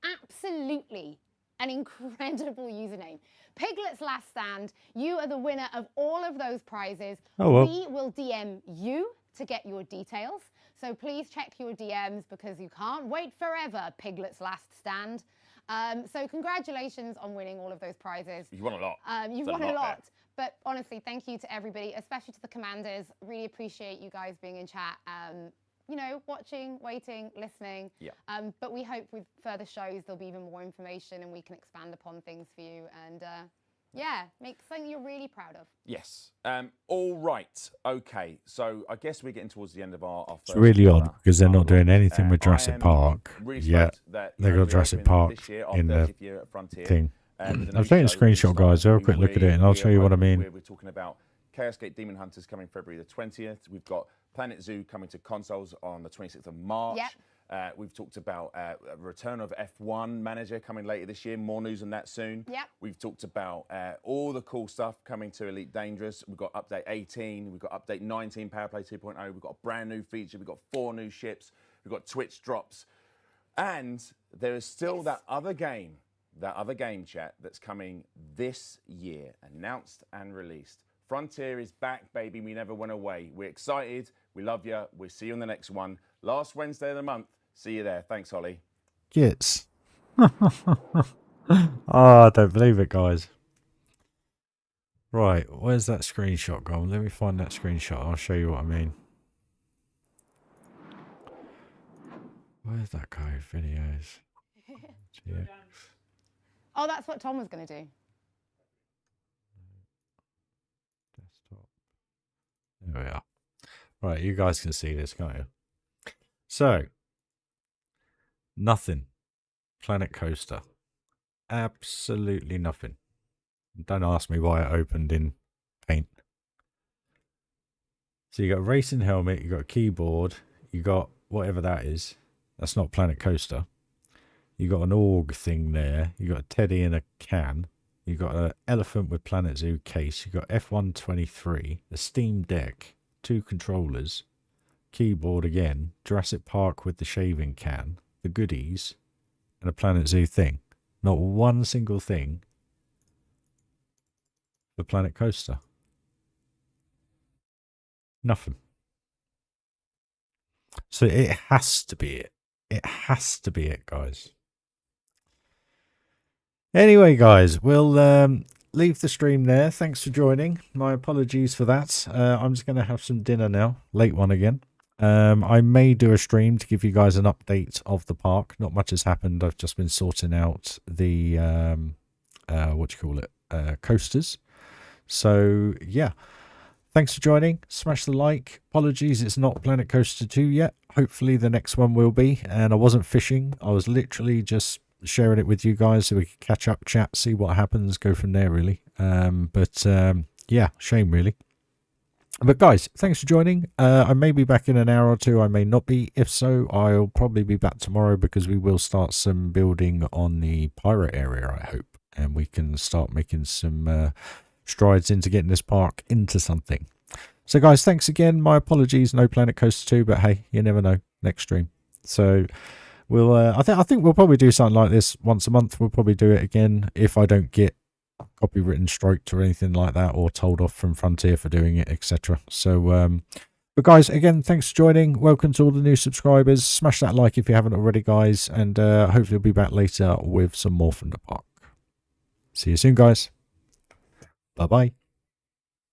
[SPEAKER 3] absolutely an incredible username. Piglet's Last Stand, you are the winner of all of those prizes.
[SPEAKER 1] Oh, well.
[SPEAKER 3] We will DM you to get your details. So please check your DMs because you can't wait forever, Piglet's Last Stand. So congratulations on winning all of those prizes.
[SPEAKER 2] You won a lot.
[SPEAKER 3] You've won a lot. But honestly, thank you to everybody, especially to the commanders. Really appreciate you guys being in chat. You know, watching, waiting, listening.
[SPEAKER 2] Yeah.
[SPEAKER 3] But we hope with further shows there'll be even more information and we can expand upon things for you. And yeah, make something you're really proud of.
[SPEAKER 2] Yes. All right. Okay. So I guess we're getting towards the end of our first.
[SPEAKER 1] It's really odd because they're not doing anything with Jurassic Park yet. They got Jurassic Park in the thing. I'll take a screenshot, guys. Have a quick look at it and I'll show you what I mean.
[SPEAKER 2] We're talking about Chaos Gate Demon Hunters coming February the 20th. We've got Planet Zoo coming to consoles on the 26th of March.
[SPEAKER 3] Yep.
[SPEAKER 2] We've talked about a return of F1 Manager coming later this year. More news on that soon.
[SPEAKER 3] Yep.
[SPEAKER 2] We've talked about all the cool stuff coming to Elite Dangerous. We've got Update 18. We've got Update 19, Powerplay 2.0. We've got a brand new feature. We've got 4 new ships. We've got Twitch drops. And there is still that other game chat that's coming this year, announced and released. Frontier is back, baby. We never went away. We're excited. We love you. We'll see you on the next one. Last Wednesday of the month. See you there. Thanks, Holly.
[SPEAKER 1] Gits. Oh, I don't believe it, guys. Right, where's that screenshot gone? Let me find that screenshot. I'll show you what I mean. Where's that guy? Videos. Yeah.
[SPEAKER 3] Oh, that's what Tom was going to do.
[SPEAKER 1] Desktop. There we are. Right, you guys can see this, can't you? So, nothing. Planet Coaster. Absolutely nothing. Don't ask me why it opened in Paint. So you got a racing helmet, you got a keyboard, you got whatever that is. That's not Planet Coaster. You got an org thing there. You got a teddy in a can. You got an elephant with Planet Zoo case. You got F123, a Steam Deck, 2 controllers, keyboard again, Jurassic Park with the shaving can, the goodies, and a Planet Zoo thing. Not one single thing for Planet Coaster. Nothing. So it has to be it. It has to be it, guys. Anyway, guys, we'll leave the stream there. Thanks for joining. My apologies for that. I'm just going to have some dinner now. Late one again. I may do a stream to give you guys an update of the park. Not much has happened. I've just been sorting out the, coasters. So, yeah. Thanks for joining. Smash the like. Apologies, it's not Planet Coaster 2 yet. Hopefully the next one will be. And I wasn't fishing. I was literally just sharing it with you guys so we could catch up, chat, see what happens, go from there, really. Yeah, shame, really. But guys, thanks for joining. I may be back in an hour or two. I may not be. If so, I'll probably be back tomorrow because we will start some building on the pirate area, I hope. And we can start making some strides into getting this park into something. So guys, thanks again. My apologies, no Planet Coaster 2, but hey, you never know. Next stream. So we'll I think we'll probably do something like this once a month. We'll probably do it again if I don't get copywritten striked or anything like that, or told off from Frontier for doing it, etc. So but guys, again, thanks for joining. Welcome to all the new subscribers. Smash that like if you haven't already, guys, and hopefully we'll be back later with some more from the park. See you soon, guys. Bye bye.